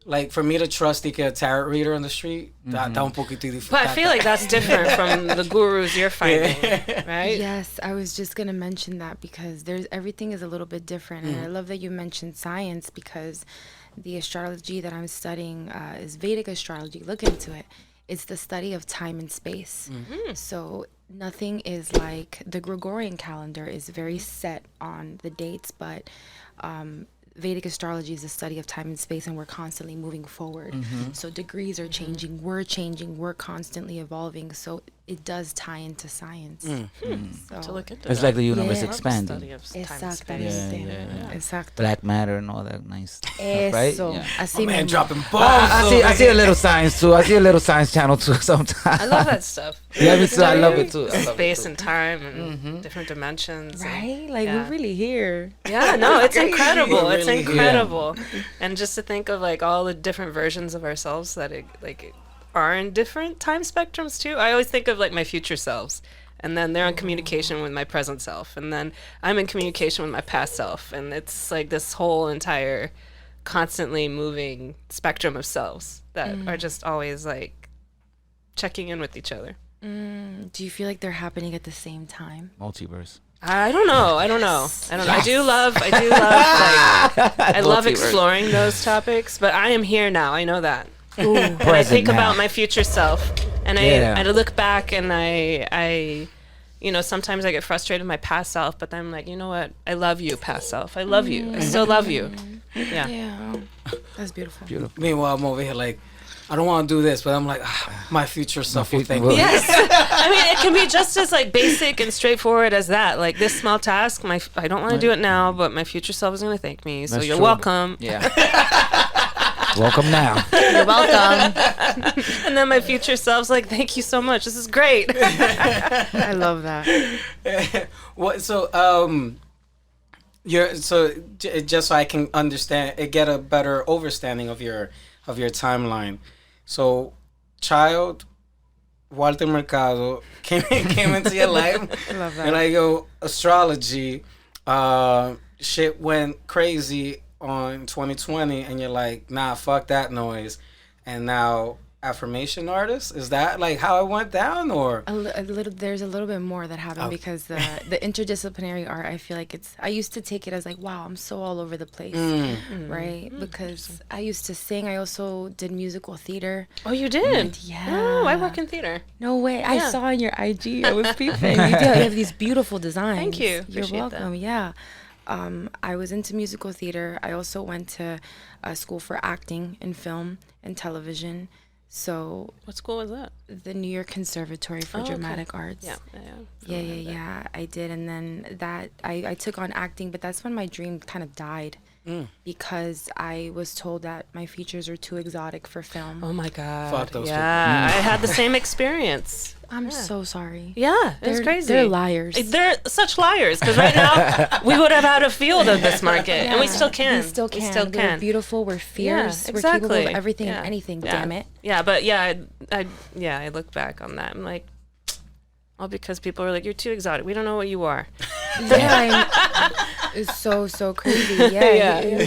[SPEAKER 5] Like, for me to trust a tarot reader on the street, that un poquito difícil.
[SPEAKER 3] But I feel like that's different from the gurus you're finding, right?
[SPEAKER 6] Yes, I was just going to mention that because everything is a little bit different. And I love that you mentioned science because the astrology that I'm studying is Vedic astrology. Look into it. It's the study of time and space. So nothing is like the Gregorian calendar is very set on the dates, but Vedic astrology is a study of time and space, and we're constantly moving forward. So degrees are changing, we're constantly evolving. So it does tie into science. So,
[SPEAKER 3] To look into
[SPEAKER 4] It's
[SPEAKER 3] that.
[SPEAKER 4] like the universe
[SPEAKER 6] Yeah.
[SPEAKER 4] expanding.
[SPEAKER 3] Study of time and
[SPEAKER 6] Exactamente.
[SPEAKER 3] space.
[SPEAKER 6] Exacto.
[SPEAKER 4] Black matter and all that nice stuff, right?
[SPEAKER 6] Eso.
[SPEAKER 4] Yeah.
[SPEAKER 6] Así
[SPEAKER 5] Man
[SPEAKER 6] mismo.
[SPEAKER 5] dropping bombs.
[SPEAKER 4] I see a little science too. I see a little science channel too sometimes.
[SPEAKER 3] I love that stuff.
[SPEAKER 4] Yeah, me too. I love it too. I love it
[SPEAKER 3] Space
[SPEAKER 4] too.
[SPEAKER 3] and time and different dimensions. and-
[SPEAKER 6] Right? Like,
[SPEAKER 3] Yeah.
[SPEAKER 6] we're really here.
[SPEAKER 3] Yeah, no, it's incredible. It's
[SPEAKER 5] Really,
[SPEAKER 3] incredible. And just to think of like all the different versions of ourselves that are in different time spectrums too. I always think of like my future selves. And then they're in communication with my present self. And then I'm in communication with my past self. And it's like this whole entire constantly moving spectrum of selves that are just always like checking in with each other.
[SPEAKER 6] Do you feel like they're happening at the same time?
[SPEAKER 4] Multiverse.
[SPEAKER 3] I don't know. I do love like I love
[SPEAKER 4] Multiverse.
[SPEAKER 3] exploring those topics, but I am here now. I know that. And I
[SPEAKER 4] Present
[SPEAKER 3] think
[SPEAKER 4] now.
[SPEAKER 3] about my future self, and
[SPEAKER 4] Yeah.
[SPEAKER 3] I look back and I sometimes I get frustrated with my past self, but then I'm like, you know what? I love you, past self. I love you. I still love you. Yeah.
[SPEAKER 6] Yeah. That's beautiful.
[SPEAKER 5] Meanwhile, I'm over here like, I don't want to do this, but I'm like, my future self will thank me.
[SPEAKER 3] Yes. I mean, it can be just as like basic and straightforward as that. Like this small task, I don't want to do it now, but my future self is going to thank me. So
[SPEAKER 4] That's
[SPEAKER 3] you're
[SPEAKER 4] true.
[SPEAKER 3] welcome.
[SPEAKER 4] Yeah. Welcome now.
[SPEAKER 6] You're welcome.
[SPEAKER 3] And then my future self's like, thank you so much. This is great.
[SPEAKER 6] I love that.
[SPEAKER 5] What? So, just so I can understand, get a better understanding of your timeline. So, child, Walter Mercado came into your life.
[SPEAKER 6] I love that.
[SPEAKER 5] And I go, astrology, shit went crazy on 2020, and you're like, nah, fuck that noise. And now affirmation artist, is that like how it went down, or?
[SPEAKER 6] A little. There's a little bit more that happened because the interdisciplinary art. I feel like I used to take it as like, wow, I'm so all over the place, right? Because I used to sing. I also did musical theater.
[SPEAKER 3] Oh, you did?
[SPEAKER 6] Yeah.
[SPEAKER 3] Oh, I work in theater.
[SPEAKER 6] No way. I
[SPEAKER 3] Yeah.
[SPEAKER 6] saw on your IG. I was peeping. You have these beautiful designs.
[SPEAKER 3] Thank you.
[SPEAKER 6] You're
[SPEAKER 3] Appreciate that.
[SPEAKER 6] welcome. Yeah. I was into musical theater. I also went to school for acting and film and television. So
[SPEAKER 3] What school was that?
[SPEAKER 6] the New York Conservatory for
[SPEAKER 3] okay.
[SPEAKER 6] Dramatic Arts. Yeah. I did, and then that I took on acting, but that's when my dream kind of died because I was told that my features are too exotic for film.
[SPEAKER 3] Oh my God.
[SPEAKER 5] Fuck those
[SPEAKER 3] yeah. I had the same experience.
[SPEAKER 6] I'm so sorry.
[SPEAKER 3] Yeah, it's crazy.
[SPEAKER 6] They're liars.
[SPEAKER 3] They're such liars because right now we would have had a field of this market, and we still can.
[SPEAKER 6] We still can.
[SPEAKER 3] We still
[SPEAKER 6] We're
[SPEAKER 3] can.
[SPEAKER 6] beautiful. We're fierce.
[SPEAKER 3] Yeah,
[SPEAKER 6] We're capable
[SPEAKER 3] exactly.
[SPEAKER 6] of everything
[SPEAKER 3] Yeah.
[SPEAKER 6] and anything.
[SPEAKER 3] Yeah.
[SPEAKER 6] Damn it.
[SPEAKER 3] Yeah, but yeah, I look back on that. I'm like, all because people are like, you're too exotic. We don't know what you are.
[SPEAKER 6] It's so crazy. Yeah.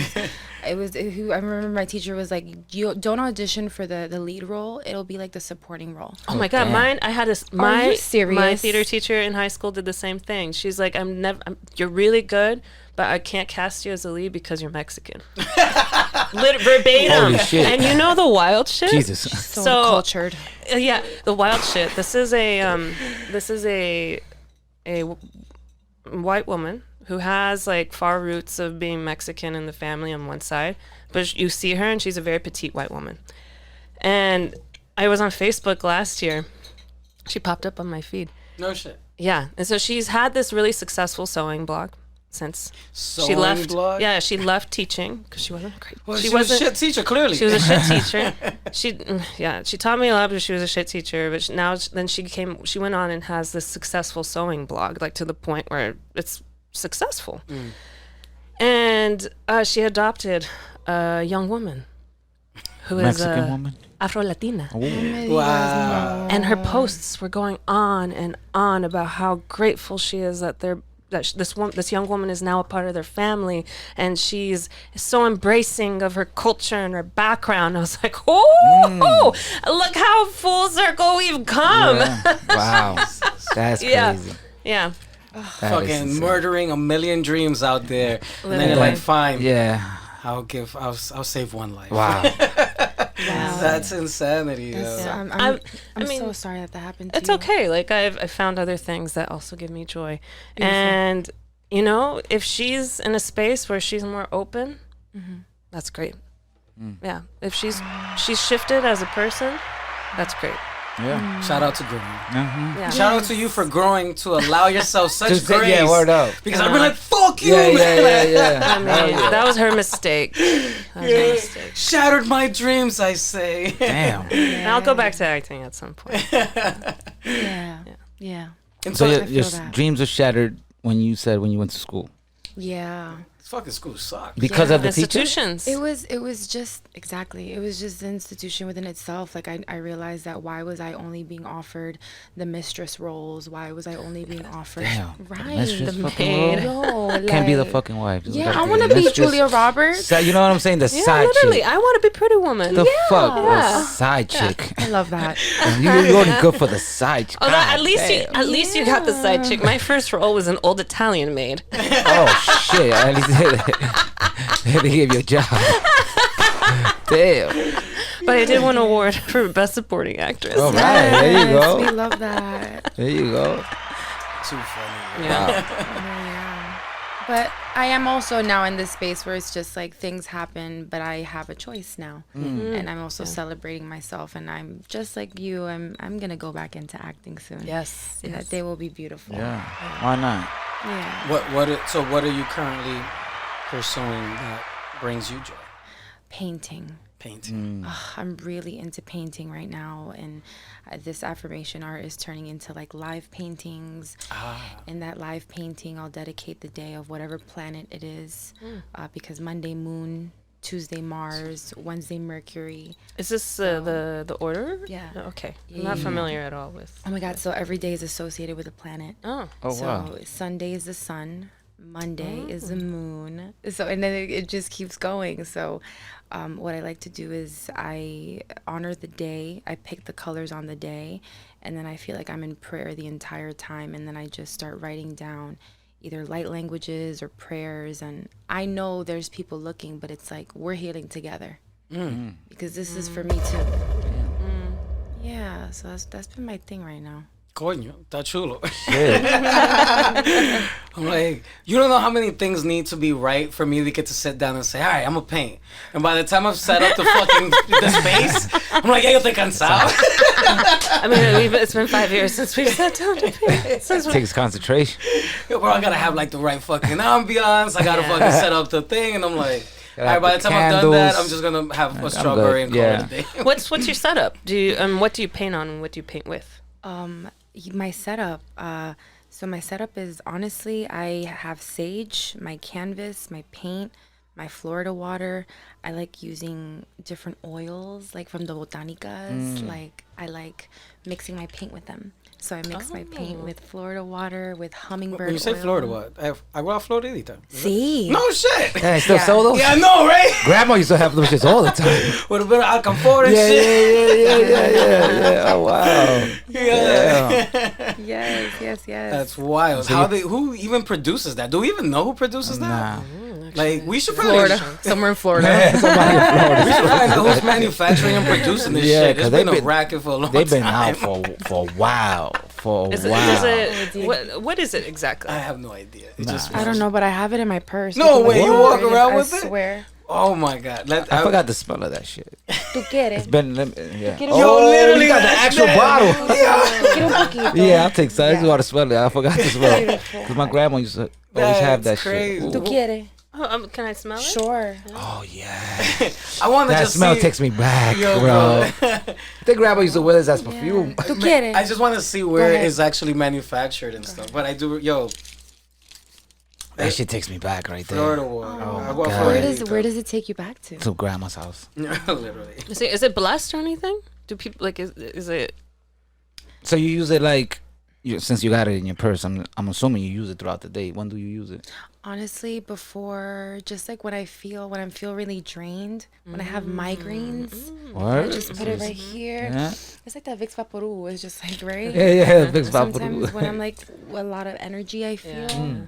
[SPEAKER 6] I remember my teacher was like, you don't audition for the lead role. It'll be like the supporting role.
[SPEAKER 3] Oh my God,
[SPEAKER 4] damn.
[SPEAKER 3] I had
[SPEAKER 6] you
[SPEAKER 3] my
[SPEAKER 6] serious?
[SPEAKER 3] theater teacher in high school did the same thing. She's like, you're really good, but I can't cast you as a lead because you're Mexican. Verbatim.
[SPEAKER 4] Holy shit.
[SPEAKER 3] And you know the wild shit?
[SPEAKER 4] Jesus.
[SPEAKER 6] So,
[SPEAKER 3] So-
[SPEAKER 6] cultured.
[SPEAKER 3] Yeah, the wild shit. This is a white woman who has like far roots of being Mexican in the family on one side, but you see her and she's a very petite white woman. And I was on Facebook last year. She popped up on my feed.
[SPEAKER 5] No shit.
[SPEAKER 3] Yeah, and so she's had this really successful sewing blog since she
[SPEAKER 5] Sewing
[SPEAKER 3] left.
[SPEAKER 5] blog?
[SPEAKER 3] Yeah, she left teaching because she wasn't great.
[SPEAKER 5] Well, she was a shit teacher, clearly.
[SPEAKER 3] She was a shit teacher. She taught me a lot, but she was a shit teacher. But she went on and has this successful sewing blog, like to the point where it's successful. And she adopted a young woman who is
[SPEAKER 4] Mexican woman.
[SPEAKER 3] Afro-Latina.
[SPEAKER 5] Wow.
[SPEAKER 3] And her posts were going on and on about how grateful she is that this young woman is now a part of their family, and she's so embracing of her culture and her background. I was like, oh, look how full circle we've come.
[SPEAKER 4] Yeah. Wow. That's
[SPEAKER 3] Yeah.
[SPEAKER 4] crazy.
[SPEAKER 3] Yeah.
[SPEAKER 4] That is
[SPEAKER 5] Fucking
[SPEAKER 4] insane.
[SPEAKER 5] murdering a million dreams out there. And then you're
[SPEAKER 3] Literally.
[SPEAKER 5] like, fine,
[SPEAKER 4] Yeah.
[SPEAKER 5] I'll save one life.
[SPEAKER 4] Wow.
[SPEAKER 6] Wow.
[SPEAKER 5] That's insanity,
[SPEAKER 6] That's-
[SPEAKER 5] yo.
[SPEAKER 6] I'm
[SPEAKER 3] I mean,
[SPEAKER 6] so sorry that happened to
[SPEAKER 3] It's
[SPEAKER 6] you.
[SPEAKER 3] okay. Like I found other things that also give me joy. And if she's in a space where she's more open, that's great. Yeah. If she's shifted as a person, that's great.
[SPEAKER 4] Yeah.
[SPEAKER 5] Shout out to growing.
[SPEAKER 3] Yeah.
[SPEAKER 5] Shout out to you for growing to allow yourself such
[SPEAKER 4] Just say,
[SPEAKER 5] grace.
[SPEAKER 4] yeah, word up.
[SPEAKER 5] Because I'd be like, fuck you,
[SPEAKER 4] Yeah,
[SPEAKER 5] man.
[SPEAKER 4] yeah.
[SPEAKER 3] I mean, that was her mistake. That was her mistake.
[SPEAKER 5] Shattered my dreams, I say.
[SPEAKER 4] Damn.
[SPEAKER 3] And I'll go back to acting at some point.
[SPEAKER 6] Yeah.
[SPEAKER 5] And
[SPEAKER 4] So
[SPEAKER 5] so
[SPEAKER 4] your
[SPEAKER 6] that.
[SPEAKER 4] dreams were shattered when you went to school
[SPEAKER 6] Yeah.
[SPEAKER 5] fucking school sucks.
[SPEAKER 4] because of the teacher.
[SPEAKER 3] Institutions.
[SPEAKER 6] It was just it was just the institution within itself. Like I realized that why was I only being offered the mistress roles? Why was I only being offered
[SPEAKER 4] Damn.
[SPEAKER 6] right?
[SPEAKER 4] Mistress
[SPEAKER 3] The
[SPEAKER 4] fucking
[SPEAKER 3] maid.
[SPEAKER 4] role.
[SPEAKER 6] No,
[SPEAKER 4] Can't be the
[SPEAKER 6] like-
[SPEAKER 4] fucking wife. Just
[SPEAKER 6] Yeah,
[SPEAKER 4] gotta
[SPEAKER 6] I
[SPEAKER 4] be
[SPEAKER 6] want to
[SPEAKER 4] the
[SPEAKER 6] be
[SPEAKER 4] mistress.
[SPEAKER 6] Julia Roberts.
[SPEAKER 4] So, you know what I'm saying? The
[SPEAKER 3] Yeah,
[SPEAKER 4] side
[SPEAKER 3] literally.
[SPEAKER 4] chick.
[SPEAKER 3] I want to be Pretty Woman.
[SPEAKER 4] The fuck?
[SPEAKER 3] Yeah.
[SPEAKER 4] The side chick.
[SPEAKER 6] I love that.
[SPEAKER 4] You're only good for the side chick.
[SPEAKER 3] Although
[SPEAKER 4] God
[SPEAKER 3] at least
[SPEAKER 4] damn.
[SPEAKER 3] you got the side chick. My first role was an old Italian maid.
[SPEAKER 4] Oh shit! At least they gave you a job. Damn.
[SPEAKER 3] But I did win an award for best supporting actress.
[SPEAKER 4] All right, there you
[SPEAKER 6] Yes,
[SPEAKER 4] go.
[SPEAKER 6] we love that.
[SPEAKER 4] There you go.
[SPEAKER 5] Too funny.
[SPEAKER 3] Yeah.
[SPEAKER 6] Yeah. But I am also now in this space where it's just like things happen, but I have a choice now, and I'm also celebrating myself. And I'm just like you. I'm gonna go back into acting soon.
[SPEAKER 3] Yes.
[SPEAKER 6] And that day will be beautiful.
[SPEAKER 4] Yeah. Why not?
[SPEAKER 6] Yeah.
[SPEAKER 5] So what are you currently pursuing that brings you joy?
[SPEAKER 6] Painting.
[SPEAKER 5] Painting.
[SPEAKER 6] I'm really into painting right now, and this affirmation art is turning into like live paintings. In that live painting, I'll dedicate the day of whatever planet it is, because Monday Moon, Tuesday Mars, Wednesday Mercury.
[SPEAKER 3] Is this the order?
[SPEAKER 6] Yeah.
[SPEAKER 3] Okay. I'm not familiar at all with.
[SPEAKER 6] Oh my God! So every day is associated with a planet.
[SPEAKER 3] Oh.
[SPEAKER 4] Oh
[SPEAKER 6] So
[SPEAKER 4] wow.
[SPEAKER 6] Sunday is the sun, Monday is the moon. So and then it just keeps going. So what I like to do is I honor the day. I pick the colors on the day, and then I feel like I'm in prayer the entire time, and then I just start writing down either light languages or prayers. And I know there's people looking, but it's like we're healing together because this is for me too. Yeah, so that's been my thing right now.
[SPEAKER 5] Coño, está chulo.
[SPEAKER 4] Shit.
[SPEAKER 5] I'm like, you don't know how many things need to be right for me to get to sit down and say, all right, I'm gonna paint. And by the time I've set up the fucking the space, I'm like, yo, estoy cansado.
[SPEAKER 3] I mean, it's been 5 years since we've sat down to paint. Since we-
[SPEAKER 4] Takes concentration.
[SPEAKER 5] Yo, bro, I gotta have like the right fucking ambiance. I gotta fucking set up the thing, and I'm like, all right, by the time I've done that, I'm just gonna have a strawberry and call it a day.
[SPEAKER 3] What's your setup? Do you what do you paint on and what do you paint with?
[SPEAKER 6] My setup. So my setup is honestly, I have sage, my canvas, my paint, my Florida water. I like using different oils, like from the botanicas. Like I like mixing my paint with them. So I mix my paint with Florida water, with hummingbird
[SPEAKER 5] When you say
[SPEAKER 6] oil.
[SPEAKER 5] Florida, what? Agua Floridita00.
[SPEAKER 6] Sí.
[SPEAKER 5] No shit.
[SPEAKER 4] Yeah, I still sell those.
[SPEAKER 5] Yeah, I know, right?
[SPEAKER 4] Grandma used to have those shits all the time.
[SPEAKER 5] With a bit of alcanfor and
[SPEAKER 4] Yeah,
[SPEAKER 5] shit.
[SPEAKER 4] yeah. Oh wow. Yeah.
[SPEAKER 6] Yes.
[SPEAKER 5] That's wild. Who even produces that? Do we even know who produces that?
[SPEAKER 4] Nah.
[SPEAKER 5] Like, we should probably
[SPEAKER 6] Somewhere in Florida.
[SPEAKER 4] Somebody in Florida.
[SPEAKER 5] we should find out who's manufacturing and producing this
[SPEAKER 4] Yeah,
[SPEAKER 5] shit.
[SPEAKER 4] 'cause
[SPEAKER 5] It's
[SPEAKER 4] they've
[SPEAKER 5] been a
[SPEAKER 4] been-
[SPEAKER 5] racket for a long
[SPEAKER 4] They've been
[SPEAKER 5] time.
[SPEAKER 4] out for a while.
[SPEAKER 3] Is it what is it exactly?
[SPEAKER 5] I have no idea. It
[SPEAKER 4] Nah.
[SPEAKER 5] just
[SPEAKER 6] I don't know, but I have it in my purse.
[SPEAKER 5] No
[SPEAKER 6] You can
[SPEAKER 5] way,
[SPEAKER 6] look
[SPEAKER 5] you
[SPEAKER 6] at
[SPEAKER 5] walk
[SPEAKER 6] it.
[SPEAKER 5] around
[SPEAKER 6] I
[SPEAKER 5] with it?
[SPEAKER 6] swear.
[SPEAKER 5] Oh my god.
[SPEAKER 4] I forgot the smell of that shit.
[SPEAKER 6] Tú quieres.
[SPEAKER 4] It's been yeah.
[SPEAKER 6] Yo,
[SPEAKER 4] Oh,
[SPEAKER 5] literally,
[SPEAKER 4] you got the
[SPEAKER 5] that's
[SPEAKER 4] actual
[SPEAKER 5] that.
[SPEAKER 4] bottle.
[SPEAKER 6] Quiero un poquito.
[SPEAKER 4] Yeah, I'll take some. I just
[SPEAKER 6] Yeah.
[SPEAKER 4] want to smell it. I forgot to smell it.
[SPEAKER 6] Beautiful.
[SPEAKER 4] Because my grandma used to always have that
[SPEAKER 5] That's crazy.
[SPEAKER 4] shit.
[SPEAKER 6] Tú
[SPEAKER 4] Ooh.
[SPEAKER 6] quieres.
[SPEAKER 3] Oh, can I smell it?
[SPEAKER 6] Sure.
[SPEAKER 4] Oh yeah.
[SPEAKER 5] I want to
[SPEAKER 4] That
[SPEAKER 5] just
[SPEAKER 4] smell
[SPEAKER 5] see,
[SPEAKER 4] takes me back,
[SPEAKER 5] Yo,
[SPEAKER 4] bro.
[SPEAKER 5] bro.
[SPEAKER 4] I think grandma used to wear this as perfume.
[SPEAKER 6] Tú quieres.
[SPEAKER 5] I just want to see where
[SPEAKER 6] ahead.
[SPEAKER 5] it's actually manufactured and stuff. But I do,
[SPEAKER 4] That shit takes me back right there.
[SPEAKER 5] Florida water.
[SPEAKER 4] Oh,
[SPEAKER 5] Agua
[SPEAKER 4] God.
[SPEAKER 6] Where does it take you back to?
[SPEAKER 4] To grandma's house.
[SPEAKER 5] Literally.
[SPEAKER 3] Is it blessed or anything? Do people like is it?
[SPEAKER 4] So you use it like, since you got it in your purse, I'm assuming you use it throughout the day. When do you use it?
[SPEAKER 6] Honestly, before, just like when I feel really drained, when I have migraines, I
[SPEAKER 4] What?
[SPEAKER 6] just put it right here.
[SPEAKER 4] Yeah.
[SPEAKER 6] It's like that Vicks Vaporub. It's just like right.
[SPEAKER 4] Yeah. Vicks
[SPEAKER 6] Sometimes
[SPEAKER 4] Vaporub.
[SPEAKER 6] when I'm like a lot of energy, I feel.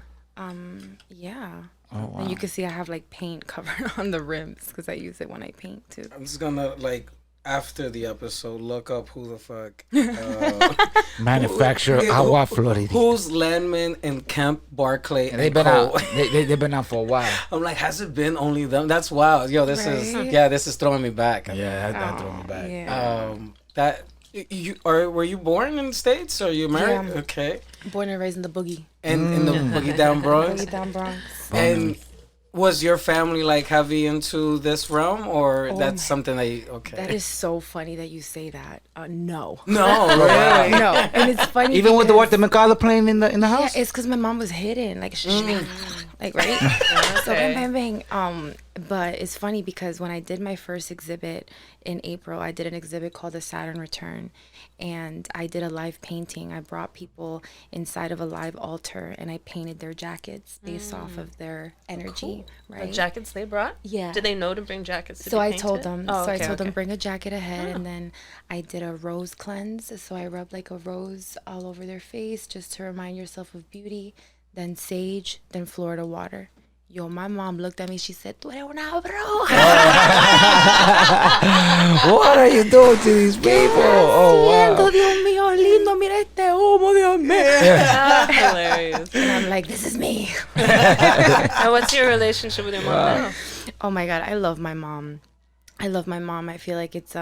[SPEAKER 6] Yeah.
[SPEAKER 4] Oh wow.
[SPEAKER 6] And you can see I have like paint covered on the rims because I use it when I paint too.
[SPEAKER 5] I'm just gonna after the episode look up who the fuck
[SPEAKER 4] Manufacturer Agua Floridita00.
[SPEAKER 5] who's Landman and Kemp Barclay
[SPEAKER 4] They've
[SPEAKER 5] and
[SPEAKER 4] been
[SPEAKER 5] Co.
[SPEAKER 4] out. They've been out for a while.
[SPEAKER 5] I'm like, has it been only them? That's wild. Yo, this
[SPEAKER 6] Right?
[SPEAKER 5] is throwing me back.
[SPEAKER 4] Yeah, that threw me back.
[SPEAKER 6] Yeah.
[SPEAKER 5] That Were you born in the States or you married?
[SPEAKER 6] Yeah.
[SPEAKER 5] Okay.
[SPEAKER 6] Born and raised in the boogie.
[SPEAKER 5] And in the Boogie Down Bronx.
[SPEAKER 6] Boogie down Bronx.
[SPEAKER 5] And was your family like heavy into this realm, or
[SPEAKER 6] Oh
[SPEAKER 5] that's
[SPEAKER 6] my-
[SPEAKER 5] something that you, okay?
[SPEAKER 6] That is so funny that you say that. No.
[SPEAKER 5] No, really?
[SPEAKER 6] No. And it's funny.
[SPEAKER 4] Even with the
[SPEAKER 6] because-
[SPEAKER 4] Walter McCullough playing in the
[SPEAKER 6] Yeah,
[SPEAKER 4] house.
[SPEAKER 6] it's because my mom was hidden, like, like right. So bang, bang, bang. But it's funny because when I did my first exhibit in April, I did an exhibit called the Saturn Return, and I did a live painting. I brought people inside of a live altar, and I painted their jackets based off of their energy.
[SPEAKER 3] The
[SPEAKER 6] Right.
[SPEAKER 3] jackets they brought?
[SPEAKER 6] Yeah.
[SPEAKER 3] Did they know to bring jackets to
[SPEAKER 6] So
[SPEAKER 3] be
[SPEAKER 6] I
[SPEAKER 3] painted?
[SPEAKER 6] told them.
[SPEAKER 3] Oh,
[SPEAKER 6] so
[SPEAKER 3] okay,
[SPEAKER 6] I told them
[SPEAKER 3] okay.
[SPEAKER 6] bring a jacket ahead, and then I did a rose cleanse. So I rubbed like a rose all over their face just to remind yourself of beauty. Then sage, then Florida water. Yo, my mom looked at me. She said, "Tú eres una bro."
[SPEAKER 4] What are you doing to these people? Oh
[SPEAKER 6] Siento,
[SPEAKER 4] wow.
[SPEAKER 6] Dios mío, lindo, mira este humo, Dios mío.
[SPEAKER 3] Hilarious.
[SPEAKER 6] And I'm like, this is me.
[SPEAKER 3] And what's your relationship with your mom now?
[SPEAKER 6] Oh my God, I love my mom. I feel like it's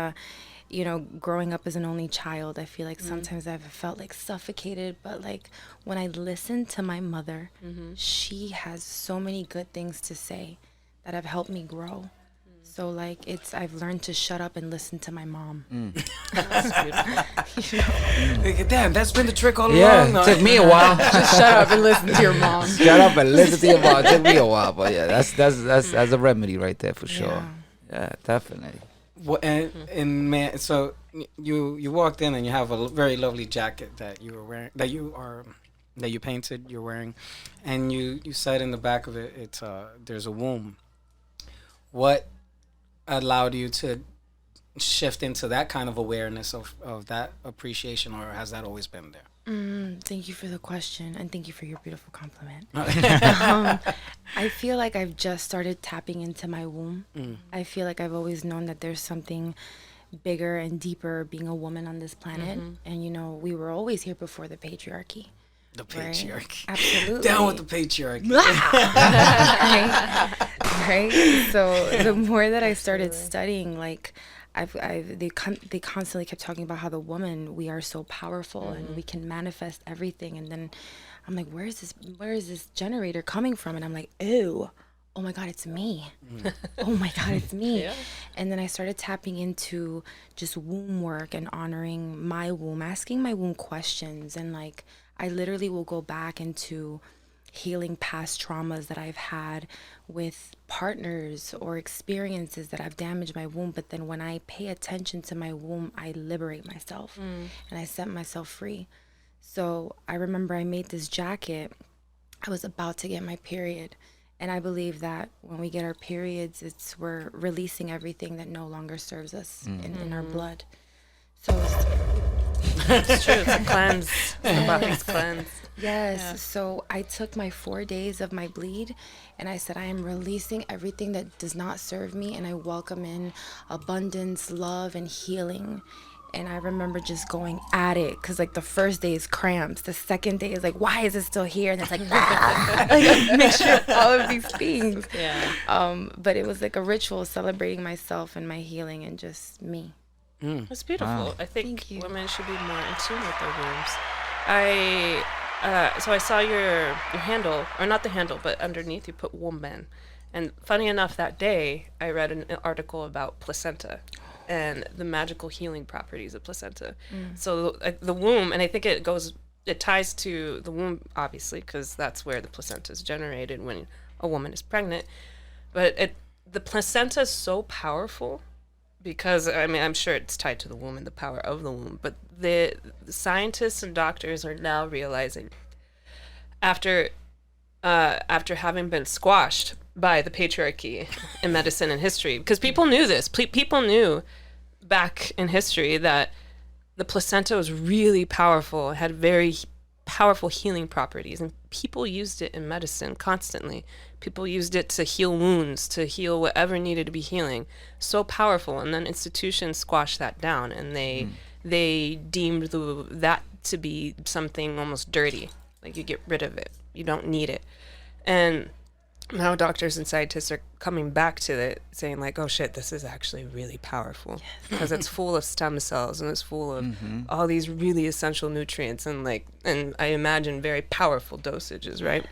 [SPEAKER 6] growing up as an only child, I feel like sometimes I've felt like suffocated, but like when I listen to my mother, she has so many good things to say that have helped me grow. So like I've learned to shut up and listen to my mom.
[SPEAKER 5] Damn, that's been the trick all
[SPEAKER 4] Yeah,
[SPEAKER 5] along.
[SPEAKER 4] took me a while.
[SPEAKER 6] Just shut up and listen to your mom.
[SPEAKER 4] Shut up and listen to your mom. Took me a while, but yeah, that's a remedy right there for sure. Yeah, definitely.
[SPEAKER 5] And man, so you walked in and you have a very lovely jacket that you were wearing, that you painted, you're wearing, and you said in the back of it, it's there's a womb. What allowed you to shift into that kind of awareness of that appreciation, or has that always been there?
[SPEAKER 6] Thank you for the question, and thank you for your beautiful compliment. I feel like I've just started tapping into my womb. I feel like I've always known that there's something bigger and deeper being a woman on this planet. And, we were always here before the patriarchy.
[SPEAKER 5] The
[SPEAKER 6] Right?
[SPEAKER 5] patriarchy.
[SPEAKER 6] Absolutely.
[SPEAKER 5] Down with the patriarchy.
[SPEAKER 6] right? So the more that I started studying, like, they constantly kept talking about how the woman, we are so powerful and we can manifest everything. And then I'm like, where is this generator coming from? And I'm like, oh my God, it's me. Oh my God, it's me.
[SPEAKER 3] Yeah.
[SPEAKER 6] And then I started tapping into just womb work and honoring my womb, asking my womb questions. And like, I literally will go back into healing past traumas that I've had with partners or experiences that have damaged my womb. But then when I pay attention to my womb, I liberate myself and I set myself free. So I remember I made this jacket. I was about to get my period. And I believe that when we get our periods, we're releasing everything that no longer serves us in our blood. So
[SPEAKER 3] It's true. It's a cleanse. The body's cleanse.
[SPEAKER 6] yes.
[SPEAKER 3] Yeah.
[SPEAKER 6] So I took my 4 days of my bleed and I said, I am releasing everything that does not serve me, and I welcome in abundance, love, and healing. And I remember just going at it, because like the first day is cramps, the second day is like, why is it still here? And it's like, like a mixture of all of these things.
[SPEAKER 3] Yeah.
[SPEAKER 6] But it was like a ritual celebrating myself and my healing and just me.
[SPEAKER 3] It's beautiful.
[SPEAKER 4] Wow.
[SPEAKER 3] I think
[SPEAKER 6] Thank you.
[SPEAKER 3] women should be more in tune with their wombs. So I saw your handle, or not the handle, but underneath you put woman. And funny enough, that day I read an article about placenta and the magical healing properties of placenta. So the womb, and I think it ties to the womb, obviously, because that's where the placenta is generated when a woman is pregnant. But the placenta is so powerful because, I mean, I'm sure it's tied to the womb and the power of the womb. But the scientists and doctors are now realizing, after having been squashed by the patriarchy in medicine and history, because people knew this. People knew back in history that the placenta was really powerful, had very powerful healing properties, and people used it in medicine constantly. People used it to heal wounds, to heal whatever needed to be healing. So powerful, and then institutions squashed that down, and they deemed that to be something almost dirty. Like, you get rid of it, you don't need it. And now doctors and scientists are coming back to it saying like, oh shit, this is actually really powerful because it's full of stem cells and it's full of all these really essential nutrients and I imagine very powerful dosages, right?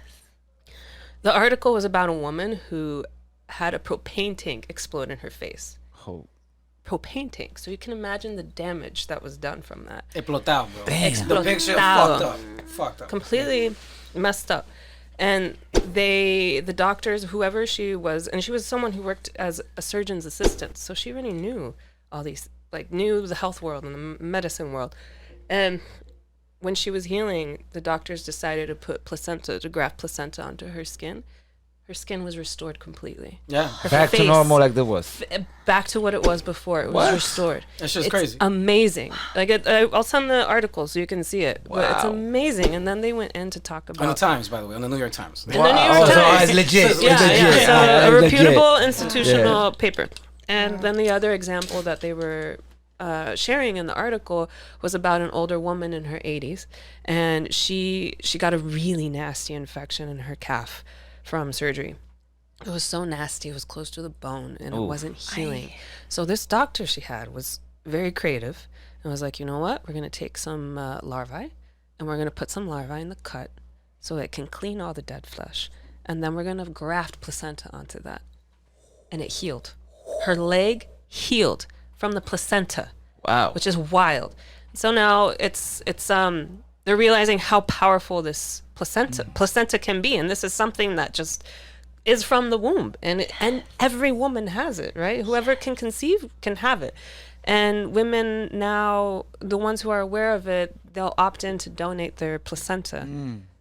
[SPEAKER 3] The article was about a woman who had a propane tank explode in her face.
[SPEAKER 4] Oh.
[SPEAKER 3] Propane tank. So you can imagine the damage that was done from that.
[SPEAKER 5] Explotado, bro.
[SPEAKER 4] Damn.
[SPEAKER 5] The picture
[SPEAKER 3] Explotado.
[SPEAKER 5] fucked up.
[SPEAKER 3] Completely messed up. And the doctors, whoever she was, and she was someone who worked as a surgeon's assistant. So she already knew all these, knew the health world and the medicine world. And when she was healing, the doctors decided to graft placenta onto her skin. Her skin was restored completely.
[SPEAKER 5] Yeah.
[SPEAKER 3] Her
[SPEAKER 4] Back to
[SPEAKER 3] face,
[SPEAKER 4] normal like there was.
[SPEAKER 3] back to what it was before. It was restored.
[SPEAKER 5] That's just
[SPEAKER 3] It's
[SPEAKER 5] crazy.
[SPEAKER 3] amazing. I'll send the article so you can see it. But it's
[SPEAKER 4] Wow.
[SPEAKER 3] amazing. And then they went in to talk about
[SPEAKER 5] On the Times, by the way, on the New York Times.
[SPEAKER 3] in the New York
[SPEAKER 4] So
[SPEAKER 3] Times.
[SPEAKER 4] it's legit. It's
[SPEAKER 3] Yeah,
[SPEAKER 4] legit.
[SPEAKER 3] yeah. So
[SPEAKER 4] Yeah,
[SPEAKER 3] a
[SPEAKER 4] it's legit.
[SPEAKER 3] reputable institutional paper. And then the other example that they were sharing in the article was about an older woman in her 80s, and she got a really nasty infection in her calf from surgery. It was so nasty, it was close to the bone, and it wasn't healing. So this doctor she had was very creative and was like, you know what? We're going to take some larvae, and we're going to put some larvae in the cut so it can clean all the dead flesh. And then we're going to graft placenta onto that. And it healed. Her leg healed from the placenta.
[SPEAKER 4] Wow.
[SPEAKER 3] Which is wild. So now it's they're realizing how powerful this placenta can be, and this is something that just is from the womb, and every woman has it, right? Whoever can conceive can have it. And women now, the ones who are aware of it, they'll opt in to donate their placenta.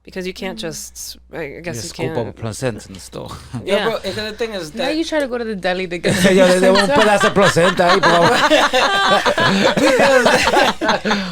[SPEAKER 3] Because you can't just, I guess
[SPEAKER 4] Just
[SPEAKER 3] you
[SPEAKER 4] scoop up a
[SPEAKER 3] can't.
[SPEAKER 4] placenta in the store.
[SPEAKER 5] Yeah, bro. The thing is
[SPEAKER 6] Now
[SPEAKER 5] that
[SPEAKER 6] you try to go to the deli to get
[SPEAKER 4] Yo, they won't put us a placenta ahí, bro.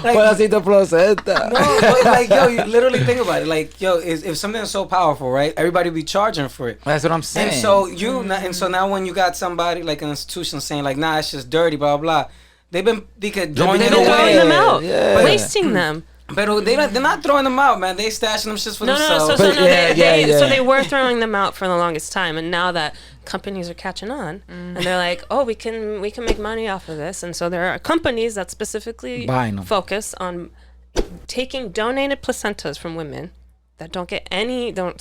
[SPEAKER 4] Pedacito placenta.
[SPEAKER 5] no, but like, yo, you literally think about it. Like, yo, if something is so powerful, right? Everybody be charging for it.
[SPEAKER 4] That's what I'm saying.
[SPEAKER 5] And so now when you got somebody like an institution saying like, nah, it's just dirty, blah blah, they could join
[SPEAKER 3] They've
[SPEAKER 5] it
[SPEAKER 3] been throwing
[SPEAKER 5] away.
[SPEAKER 3] them out,
[SPEAKER 4] Yeah.
[SPEAKER 3] wasting them.
[SPEAKER 5] But they're not throwing them out, man. They stashing them shit for
[SPEAKER 3] No,
[SPEAKER 5] themselves.
[SPEAKER 3] so
[SPEAKER 4] But
[SPEAKER 3] they were throwing them out for the longest time, and now that companies are catching on, and they're like, oh, we can make money off of this, and so there are companies that specifically
[SPEAKER 4] Buying 'em.
[SPEAKER 3] focus on taking donated placentas from women that don't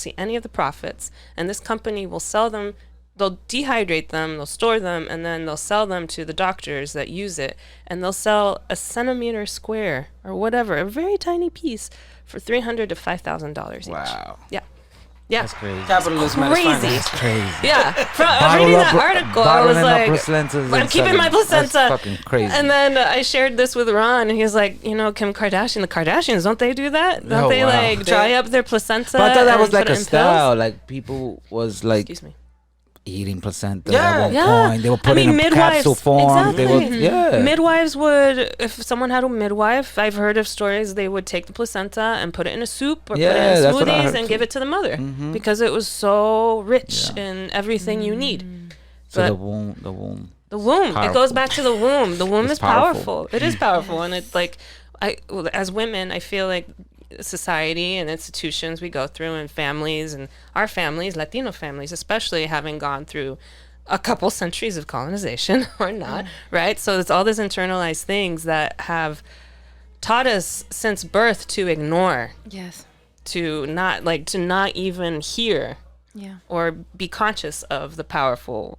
[SPEAKER 3] see any of the profits, and this company will sell them. They'll dehydrate them, they'll store them, and then they'll sell them to the doctors that use it. And they'll sell a centimeter square or whatever, a very tiny piece, for $300 to $5,000 each.
[SPEAKER 4] Wow.
[SPEAKER 3] Yeah. Yeah.
[SPEAKER 4] That's crazy.
[SPEAKER 5] Capitalism at its
[SPEAKER 3] Crazy.
[SPEAKER 5] finest.
[SPEAKER 4] Crazy.
[SPEAKER 3] Yeah. I was reading that article. I was like, I'm keeping my placenta.
[SPEAKER 4] That's fucking crazy.
[SPEAKER 3] And then I shared this with Ron, and he was like, Kim Kardashian, the Kardashians, don't they do that? Don't
[SPEAKER 4] Oh,
[SPEAKER 3] they
[SPEAKER 4] wow.
[SPEAKER 3] dry up their placenta?
[SPEAKER 4] But I thought that was
[SPEAKER 3] and
[SPEAKER 4] like
[SPEAKER 3] put
[SPEAKER 4] a
[SPEAKER 3] it in
[SPEAKER 4] style.
[SPEAKER 3] pills?
[SPEAKER 4] Like people was like
[SPEAKER 3] Excuse me.
[SPEAKER 4] eating placenta
[SPEAKER 5] Yeah.
[SPEAKER 4] at one
[SPEAKER 3] Yeah.
[SPEAKER 4] point. They were
[SPEAKER 3] I
[SPEAKER 4] putting
[SPEAKER 3] mean,
[SPEAKER 4] in
[SPEAKER 3] midwives-
[SPEAKER 4] capsule form. They would,
[SPEAKER 3] exactly.
[SPEAKER 4] yeah.
[SPEAKER 3] Midwives would, if someone had a midwife, I've heard of stories, they would take the placenta and put it in a soup or
[SPEAKER 4] Yeah,
[SPEAKER 3] put it in
[SPEAKER 4] that's what I
[SPEAKER 3] smoothies
[SPEAKER 4] heard
[SPEAKER 3] and
[SPEAKER 4] too.
[SPEAKER 3] give it to the mother
[SPEAKER 4] Mhm.
[SPEAKER 3] because it was so rich
[SPEAKER 4] Yeah.
[SPEAKER 3] in everything you need.
[SPEAKER 4] So
[SPEAKER 3] But
[SPEAKER 4] the womb.
[SPEAKER 3] the womb, it
[SPEAKER 4] Powerful.
[SPEAKER 3] goes back to the womb. The womb
[SPEAKER 4] It's
[SPEAKER 3] is powerful.
[SPEAKER 4] powerful.
[SPEAKER 3] It is powerful. And it's like, as women, I feel like society and institutions we go through and families and our families, Latino families especially, having gone through a couple centuries of colonization or not, right? So it's all these internalized things that have taught us since birth to ignore,
[SPEAKER 6] Yes.
[SPEAKER 3] to not even hear
[SPEAKER 6] Yeah.
[SPEAKER 3] or be conscious of the powerful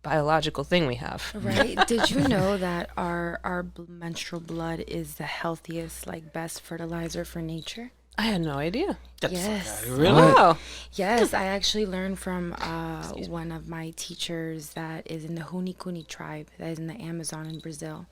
[SPEAKER 3] biological thing we have.
[SPEAKER 6] Right. Did you know that our menstrual blood is the healthiest, best fertilizer for nature?
[SPEAKER 3] I had no idea.
[SPEAKER 6] Yes.
[SPEAKER 5] Really?
[SPEAKER 3] Wow.
[SPEAKER 6] Yes, I actually learned from one of my teachers that is in the Hunikuni tribe, that is in the Amazon in Brazil.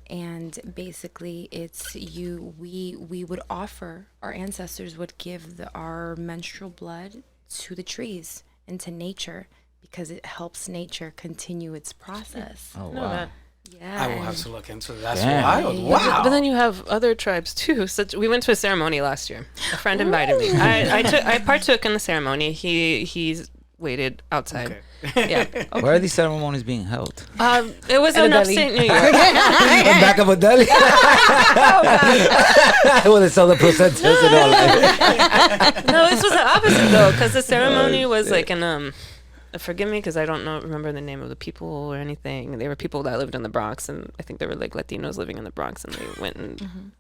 [SPEAKER 6] And basically it's we would offer, our ancestors would give our menstrual blood to the trees and to nature because it helps nature continue its process.
[SPEAKER 4] Oh
[SPEAKER 3] Know
[SPEAKER 4] wow.
[SPEAKER 3] that.
[SPEAKER 6] Yeah.
[SPEAKER 5] I will have to look into it. That's
[SPEAKER 4] Damn.
[SPEAKER 5] wild.
[SPEAKER 6] Yeah.
[SPEAKER 5] Wow.
[SPEAKER 3] But then you have other tribes too. We went to a ceremony last year. A friend invited me. I partook in the ceremony. He's waited outside.
[SPEAKER 5] Okay.
[SPEAKER 3] Yeah.
[SPEAKER 4] Where are these ceremonies being held?
[SPEAKER 3] It was
[SPEAKER 6] At a
[SPEAKER 3] in
[SPEAKER 6] deli.
[SPEAKER 3] upstate New York.
[SPEAKER 4] In the back of a deli. Well, they sell the placentas and all that.
[SPEAKER 3] No, this was the opposite though, because the ceremony was like in forgive me because I don't remember the name of the people or anything. They were people that lived in the Bronx, and I think they were like Latinos living in the Bronx, and they went and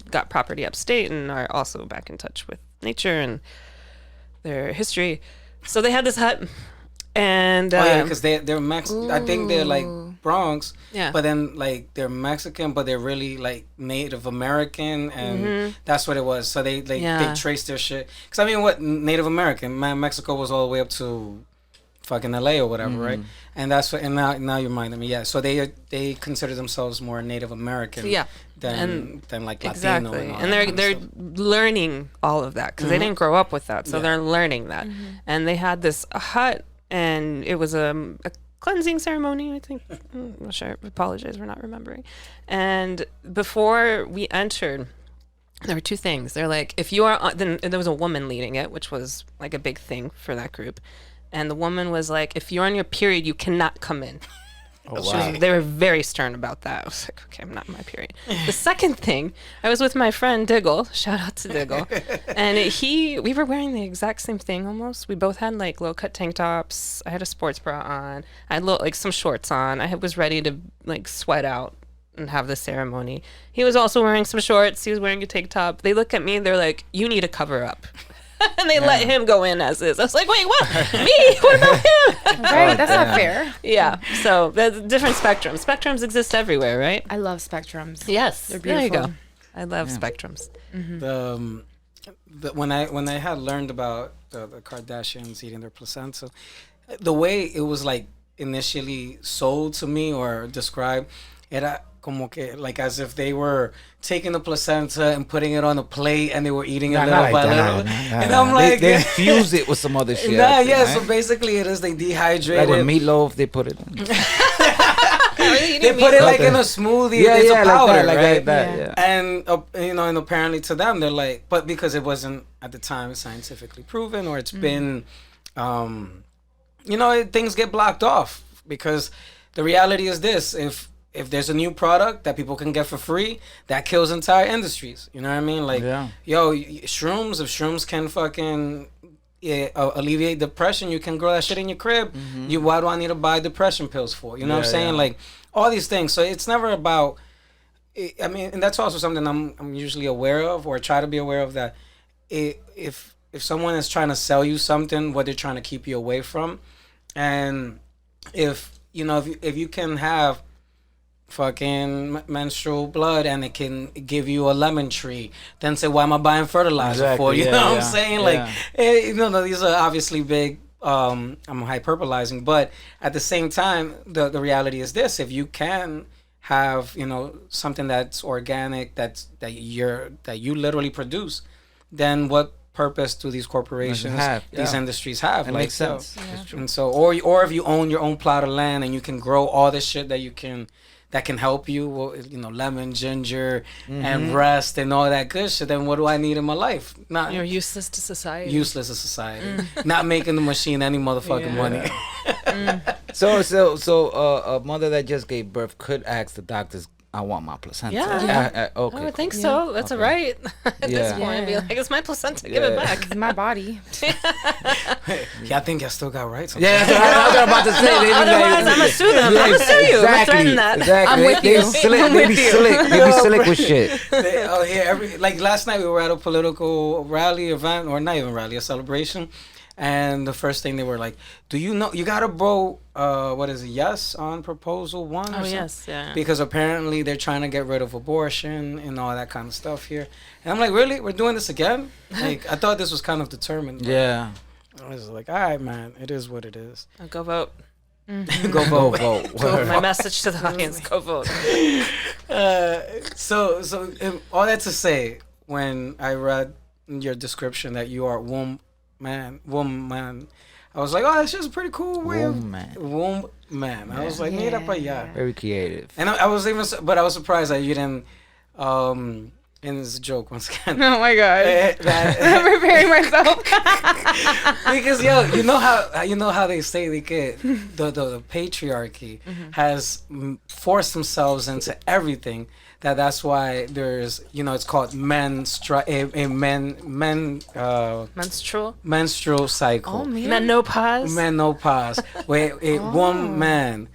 [SPEAKER 3] got property upstate and are also back in touch with nature and their history. So they had this hut, and
[SPEAKER 5] because they're Mexican. I think they're like Bronx.
[SPEAKER 3] Yeah.
[SPEAKER 5] But then like they're Mexican, but they're really like Native American, and that's what it was. So they they traced their shit. Because I mean, what Native American? Man, Mexico was all the way up to fucking LA or whatever, right? And that's what. And now you reminded me. Yeah. So they consider themselves more Native American.
[SPEAKER 3] Yeah.
[SPEAKER 5] Than like Latino.
[SPEAKER 3] Exactly,
[SPEAKER 5] And, all
[SPEAKER 3] and
[SPEAKER 5] that kind
[SPEAKER 3] they're
[SPEAKER 5] of stuff.
[SPEAKER 3] learning all of that because they didn't grow up with that, so they're learning that. And they had this hut, and it was a cleansing ceremony, I think. I'm not sure. I apologize for not remembering. And before we entered, there were two things. They're like, if you are, then there was a woman leading it, which was like a big thing for that group. And the woman was like, if you're on your period, you cannot come in. They were very stern about that. I was like, okay, I'm not in my period. The second thing, I was with my friend Diggle. Shout out to Diggle. And we were wearing the exact same thing almost. We both had like low cut tank tops. I had a sports bra on. I had like some shorts on. I was ready to like sweat out and have the ceremony. He was also wearing some shorts. He was wearing a tank top. They look at me. They're like, you need to cover up. And they let him go in as is. I was like, wait, what? Me? What about him?
[SPEAKER 6] Right, that's not fair.
[SPEAKER 3] Yeah. So there's different spectrums. Spectrums exist everywhere, right?
[SPEAKER 6] I love spectrums.
[SPEAKER 3] Yes.
[SPEAKER 6] They're
[SPEAKER 3] There you
[SPEAKER 6] beautiful.
[SPEAKER 3] go. I love spectrums.
[SPEAKER 5] When I had learned about the Kardashians eating their placenta, the way it was like initially sold to me or described, era como que like as if they were taking the placenta and putting it on a plate and they were eating it little by little. And I'm like,
[SPEAKER 4] they infuse it with some other shit.
[SPEAKER 5] yeah.
[SPEAKER 4] Right?
[SPEAKER 5] So basically, it is they dehydrate
[SPEAKER 4] Like with
[SPEAKER 5] it.
[SPEAKER 4] meatloaf, they put it in.
[SPEAKER 5] They put it like in a smoothie.
[SPEAKER 4] Yeah,
[SPEAKER 5] it's
[SPEAKER 4] yeah,
[SPEAKER 5] a powder,
[SPEAKER 4] like that,
[SPEAKER 5] right?
[SPEAKER 4] like that,
[SPEAKER 6] Yeah.
[SPEAKER 4] yeah.
[SPEAKER 5] And and apparently to them they're like, but because it wasn't at the time scientifically proven, or it's been, things get blocked off because the reality is this: if there's a new product that people can get for free, that kills entire industries. You know what I mean? Like, shrooms. If shrooms can fucking alleviate depression, you can grow that shit in your crib. Why do I need to buy depression pills for? You know what I'm saying? Like all these things. So it's never about. I mean, and that's also something I'm usually aware of, or try to be aware of, that if someone is trying to sell you something, what they're trying to keep you away from, and if you can have fucking menstrual blood and it can give you a lemon tree, then say, why am I buying fertilizer for? You know what I'm saying? Like, these are obviously big. I'm hyperbolizing, but at the same time, the reality is this: if you can have something that's organic, that you literally produce, then what purpose do these corporations, these industries have?
[SPEAKER 4] It makes sense.
[SPEAKER 5] And so, or if you own your own plot of land and you can grow all this shit that can help you, lemon, ginger, and rest and all that good shit, then what do I need in my life? Not
[SPEAKER 3] You're useless to society.
[SPEAKER 5] useless to society. Not making the machine any motherfucking money.
[SPEAKER 4] So a mother that just gave birth could ask the doctors, I want my placenta.
[SPEAKER 3] Yeah.
[SPEAKER 4] Okay.
[SPEAKER 3] I would think so. That's a right at this point. Be like, it's my placenta. Give it back.
[SPEAKER 6] It's my body.
[SPEAKER 5] Yeah, I think I still got rights.
[SPEAKER 4] Yeah, that's what I was about to say.
[SPEAKER 3] Otherwise, I'm gonna sue them. I'm gonna sue you. I'm gonna threaten that.
[SPEAKER 4] Exactly.
[SPEAKER 6] I'm with you.
[SPEAKER 4] They be slick with shit.
[SPEAKER 5] Like last night we were at a political rally event, or not even rally, a celebration. And the first thing they were like, do you know, you got to vote, what is it, yes on proposal 1 or something?
[SPEAKER 3] Yes, yeah.
[SPEAKER 5] Because apparently they're trying to get rid of abortion and all that kind of stuff here. And I'm like, really? We're doing this again? Like, I thought this was kind of determined.
[SPEAKER 4] Yeah.
[SPEAKER 5] I was like, all right, man, it is what it is.
[SPEAKER 3] Go vote.
[SPEAKER 5] Go vote.
[SPEAKER 4] Go vote.
[SPEAKER 3] My message to the audience: go vote.
[SPEAKER 5] So all that to say, when I read your description that you are woman, I was like, oh, that's just a pretty cool way of womb man. I was like, mira pa allá.
[SPEAKER 4] Very creative.
[SPEAKER 5] And I was surprised that you didn't and it's a joke once again.
[SPEAKER 6] Oh my god. I'm preparing myself.
[SPEAKER 5] Because you know how they say the patriarchy has forced themselves into everything. That's why there's it's called menstrual cycle.
[SPEAKER 6] Oh man.
[SPEAKER 5] Menopause. Where a woman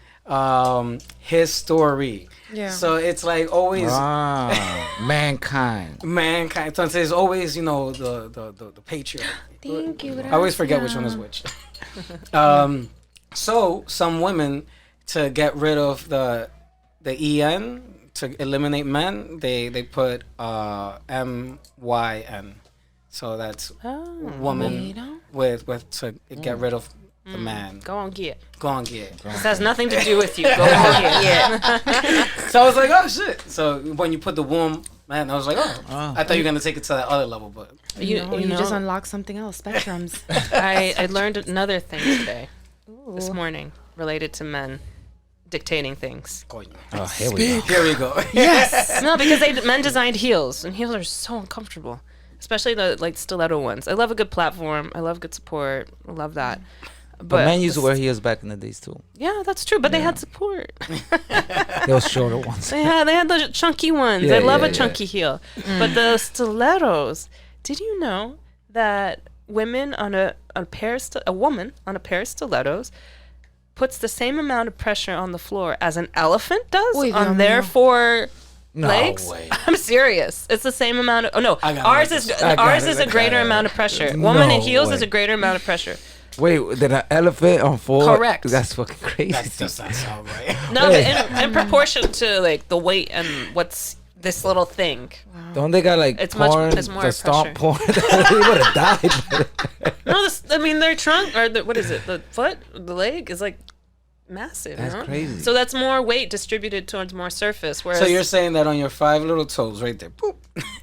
[SPEAKER 5] his story.
[SPEAKER 6] Yeah.
[SPEAKER 5] So it's like always
[SPEAKER 4] mankind.
[SPEAKER 5] So there's always the patriarchy.
[SPEAKER 6] Thank you.
[SPEAKER 5] I always forget which one is which. So some women, to get rid of the en, to eliminate men, they put myn. So that's woman with to get rid of the man.
[SPEAKER 3] Go on, get. This has nothing to do with you. Go on, get.
[SPEAKER 5] So I was like, oh shit. So when you put the womb, man, I was like, oh. I thought you were gonna take it to that other level, but
[SPEAKER 6] you just unlock something else. Spectrums.
[SPEAKER 3] I learned another thing today, this morning, related to men dictating things.
[SPEAKER 4] Oh, here we go.
[SPEAKER 5] Here we go.
[SPEAKER 6] Yes.
[SPEAKER 3] No, because men designed heels, and heels are so uncomfortable, especially the stiletto ones. I love a good platform. I love good support. I love that.
[SPEAKER 4] But men used to wear heels back in the days too.
[SPEAKER 3] Yeah, that's true. But they had support.
[SPEAKER 4] Those shorter ones.
[SPEAKER 3] They had the chunky ones. I love a chunky heel. But the stilettos. Did you know that women on a woman on a pair of stilettos puts the same amount of pressure on the floor as an elephant does on their four legs?
[SPEAKER 4] Way.
[SPEAKER 3] I'm serious. It's the same amount of. Oh no, ours is a greater amount of pressure. Woman in heels is a greater amount of pressure.
[SPEAKER 4] Wait, then an elephant on four?
[SPEAKER 3] Correct.
[SPEAKER 4] That's fucking crazy.
[SPEAKER 5] That does not sound right.
[SPEAKER 3] No, but in proportion to the weight and what's this little thing.
[SPEAKER 4] Don't they got
[SPEAKER 3] it's
[SPEAKER 4] porn,
[SPEAKER 3] it's more
[SPEAKER 4] the stomp porn? He would have died.
[SPEAKER 3] No, their trunk or what is it? The foot, the leg is massive.
[SPEAKER 4] That's crazy.
[SPEAKER 3] So that's more weight distributed towards more surface. Whereas
[SPEAKER 5] So you're saying that on your 5 little toes right there, boop.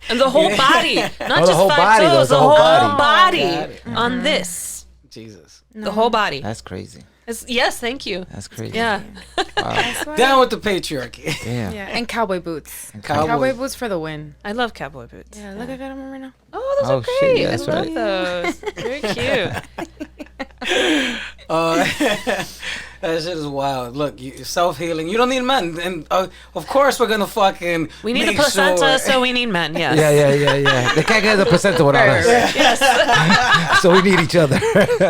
[SPEAKER 3] and the whole body, not
[SPEAKER 4] the
[SPEAKER 3] just
[SPEAKER 4] whole
[SPEAKER 3] 5
[SPEAKER 4] body,
[SPEAKER 3] toes,
[SPEAKER 4] the
[SPEAKER 3] the
[SPEAKER 4] whole
[SPEAKER 3] whole
[SPEAKER 4] body.
[SPEAKER 3] body on this.
[SPEAKER 5] Jesus.
[SPEAKER 3] The whole body.
[SPEAKER 4] That's crazy.
[SPEAKER 3] Yes, thank you.
[SPEAKER 4] That's crazy.
[SPEAKER 3] Yeah.
[SPEAKER 5] Down with the patriarchy.
[SPEAKER 4] Damn.
[SPEAKER 6] Yeah, and cowboy boots.
[SPEAKER 5] Cowboy-
[SPEAKER 6] Cowboy boots for the win.
[SPEAKER 3] I love cowboy boots.
[SPEAKER 6] Yeah, look, I got them right now.
[SPEAKER 3] Oh, those
[SPEAKER 4] Oh,
[SPEAKER 3] are
[SPEAKER 4] shit,
[SPEAKER 3] great.
[SPEAKER 4] yeah,
[SPEAKER 3] I
[SPEAKER 4] that's
[SPEAKER 3] love
[SPEAKER 4] right.
[SPEAKER 3] those. Very cute.
[SPEAKER 5] That shit is wild. Look, self-healing. You don't need men. And of course we're going to fucking
[SPEAKER 3] We need
[SPEAKER 5] make
[SPEAKER 3] a placenta,
[SPEAKER 5] sure.
[SPEAKER 3] so we need men. Yes.
[SPEAKER 4] Yeah. They can't get the placenta without us.
[SPEAKER 3] Yes.
[SPEAKER 4] So we need each other.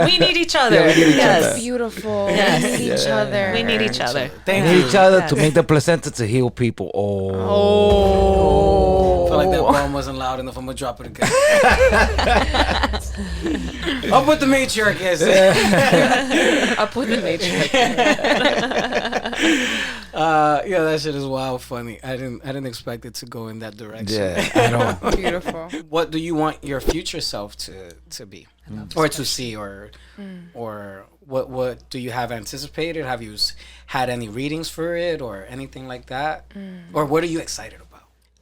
[SPEAKER 3] We need each other.
[SPEAKER 4] Yeah, we need each
[SPEAKER 3] yes.
[SPEAKER 4] other.
[SPEAKER 6] Beautiful.
[SPEAKER 3] Yes.
[SPEAKER 6] We need each other.
[SPEAKER 3] We need each other.
[SPEAKER 4] We
[SPEAKER 5] Thank
[SPEAKER 4] need
[SPEAKER 5] you.
[SPEAKER 4] each other
[SPEAKER 3] Yes.
[SPEAKER 4] to make the placenta to heal people. Oh.
[SPEAKER 5] I feel like that bomb wasn't loud enough. I'm going to drop it again. Up with the matriarchy, I say.
[SPEAKER 3] Up with the matrix.
[SPEAKER 5] Yeah, that shit is wild funny. I didn't expect it to go in that direction.
[SPEAKER 4] Yeah, I don't.
[SPEAKER 6] Beautiful.
[SPEAKER 5] What do you want your future self to be, or to see, or what do you have anticipated? Have you had any readings for it, or anything like that, or what are you excited about?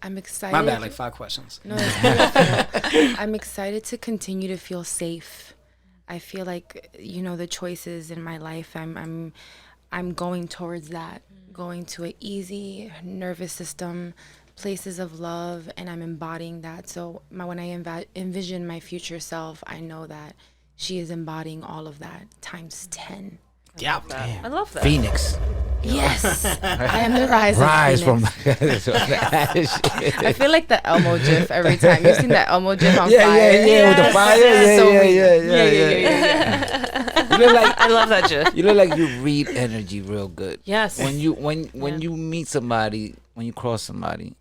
[SPEAKER 6] I'm excited.
[SPEAKER 5] My bad, like 5 questions.
[SPEAKER 6] No, that's beautiful. I'm excited to continue to feel safe. I feel like the choices in my life. I'm going towards that, going to an easy nervous system, places of love, and I'm embodying that. So when I envision my future self, I know that she is embodying all of that times 10.
[SPEAKER 5] Yeah,
[SPEAKER 3] I love that.
[SPEAKER 4] Phoenix.
[SPEAKER 6] Yes, I am the rise.
[SPEAKER 4] Rise
[SPEAKER 6] of
[SPEAKER 4] from
[SPEAKER 6] Phoenix.
[SPEAKER 4] the ashes.
[SPEAKER 6] I feel like the Elmo GIF every time. You've seen that Elmo GIF on
[SPEAKER 4] Yeah,
[SPEAKER 6] fire?
[SPEAKER 4] with the fire.
[SPEAKER 6] So
[SPEAKER 4] You look like
[SPEAKER 3] I love that GIF.
[SPEAKER 4] you look like you read energy real good.
[SPEAKER 3] Yes.
[SPEAKER 4] When you meet somebody, when you cross somebody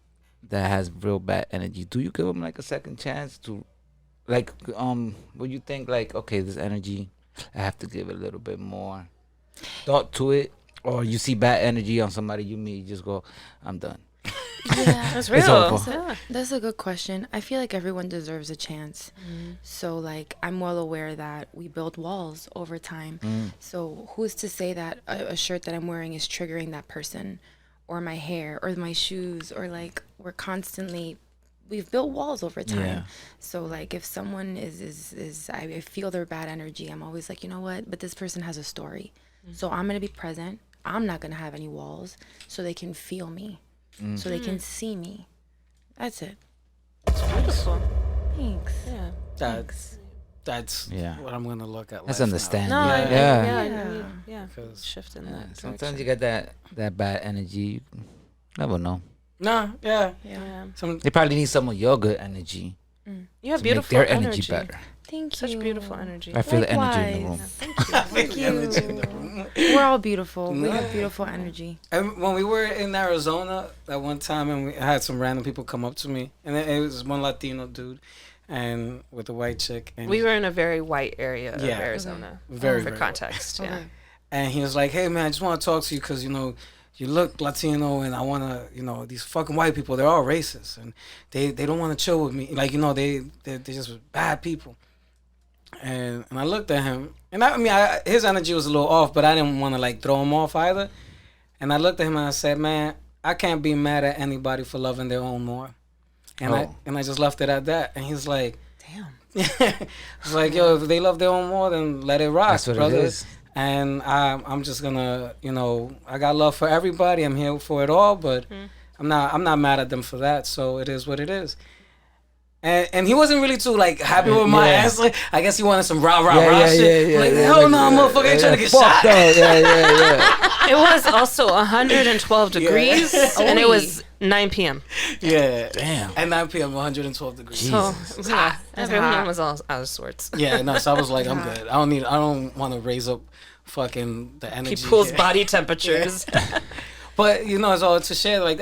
[SPEAKER 4] that has real bad energy, do you give them like a second chance to, like, would you think like, okay, this energy, I have to give it a little bit more thought to it, or you see bad energy on somebody you meet, you just go, I'm done.
[SPEAKER 6] Yeah,
[SPEAKER 3] That's
[SPEAKER 4] It's
[SPEAKER 3] real.
[SPEAKER 4] over.
[SPEAKER 3] Yeah.
[SPEAKER 6] that's a good question. I feel like everyone deserves a chance. So like I'm well aware that we build walls over time. So who's to say that a shirt that I'm wearing is triggering that person, or my hair, or my shoes, or like we've built walls over time.
[SPEAKER 4] Yeah.
[SPEAKER 6] So like if someone is I feel their bad energy, I'm always like, you know what? But this person has a story. So I'm gonna be present. I'm not gonna have any walls, so they can feel me, so they can see me. That's it.
[SPEAKER 3] beautiful.
[SPEAKER 6] Thanks.
[SPEAKER 3] Yeah.
[SPEAKER 5] That's
[SPEAKER 4] Yeah.
[SPEAKER 5] what I'm gonna look at.
[SPEAKER 4] That's
[SPEAKER 5] life now.
[SPEAKER 4] understanding.
[SPEAKER 3] No,
[SPEAKER 5] Yeah.
[SPEAKER 3] yeah,
[SPEAKER 6] Yeah.
[SPEAKER 3] yeah.
[SPEAKER 5] 'Cause-
[SPEAKER 3] Shift in
[SPEAKER 4] Yeah,
[SPEAKER 3] that
[SPEAKER 4] sometimes
[SPEAKER 3] direction.
[SPEAKER 4] you get that bad energy. You never know.
[SPEAKER 5] Nah, yeah.
[SPEAKER 3] Yeah.
[SPEAKER 5] Some
[SPEAKER 4] They probably need some of your good energy
[SPEAKER 3] You have
[SPEAKER 4] to make
[SPEAKER 3] beautiful
[SPEAKER 4] their energy better.
[SPEAKER 6] Thank you.
[SPEAKER 3] Such beautiful energy.
[SPEAKER 4] I feel the energy in the room.
[SPEAKER 6] Thank you. We're all beautiful. We have beautiful energy.
[SPEAKER 5] And when we were in Arizona that one time, and we had some random people come up to me, and it was one Latino dude, and with a white chick, and
[SPEAKER 3] We were in a very white area of
[SPEAKER 5] Yeah.
[SPEAKER 3] Arizona.
[SPEAKER 5] Very,
[SPEAKER 3] for
[SPEAKER 5] very
[SPEAKER 3] context. Yeah.
[SPEAKER 6] Okay.
[SPEAKER 5] and he was like, "Hey man, I just want to talk to you because you look Latino, and I want to, these fucking white people, they're all racist, and they don't want to chill with me, like they're just bad people." And I looked at him, and his energy was a little off, but I didn't want to like throw him off either. And I looked at him and I said, "Man, I can't be mad at anybody for loving their own more." And I just left it at that. And he's like,
[SPEAKER 3] Damn.
[SPEAKER 5] "It's like, yo, if they love their own more, then let it rock,
[SPEAKER 4] That's what
[SPEAKER 5] brother."
[SPEAKER 4] it is.
[SPEAKER 5] And I'm just gonna, I got love for everybody. I'm here for it all, but I'm not mad at them for that. So it is what it is. And he wasn't really too like happy with my
[SPEAKER 4] Yeah.
[SPEAKER 5] answer. I guess he wanted some rah
[SPEAKER 4] Yeah,
[SPEAKER 5] shit.
[SPEAKER 4] yeah,
[SPEAKER 5] Like,
[SPEAKER 4] yeah,
[SPEAKER 5] hell
[SPEAKER 4] like,
[SPEAKER 5] no, motherfucker, ain't trying to get
[SPEAKER 4] fuck
[SPEAKER 5] shot.
[SPEAKER 4] that. Yeah.
[SPEAKER 3] It was also 112 degrees, and it was 9 p.m.
[SPEAKER 5] Yeah.
[SPEAKER 4] Damn.
[SPEAKER 5] At 9 p.m., 112 degrees.
[SPEAKER 3] So yeah, everyone
[SPEAKER 6] hot.
[SPEAKER 3] was all out of sorts.
[SPEAKER 5] Yeah, no. So I was like, I'm good. I don't want to raise up fucking the energy.
[SPEAKER 3] People's
[SPEAKER 5] here.
[SPEAKER 3] body temperatures.
[SPEAKER 5] But so to share, like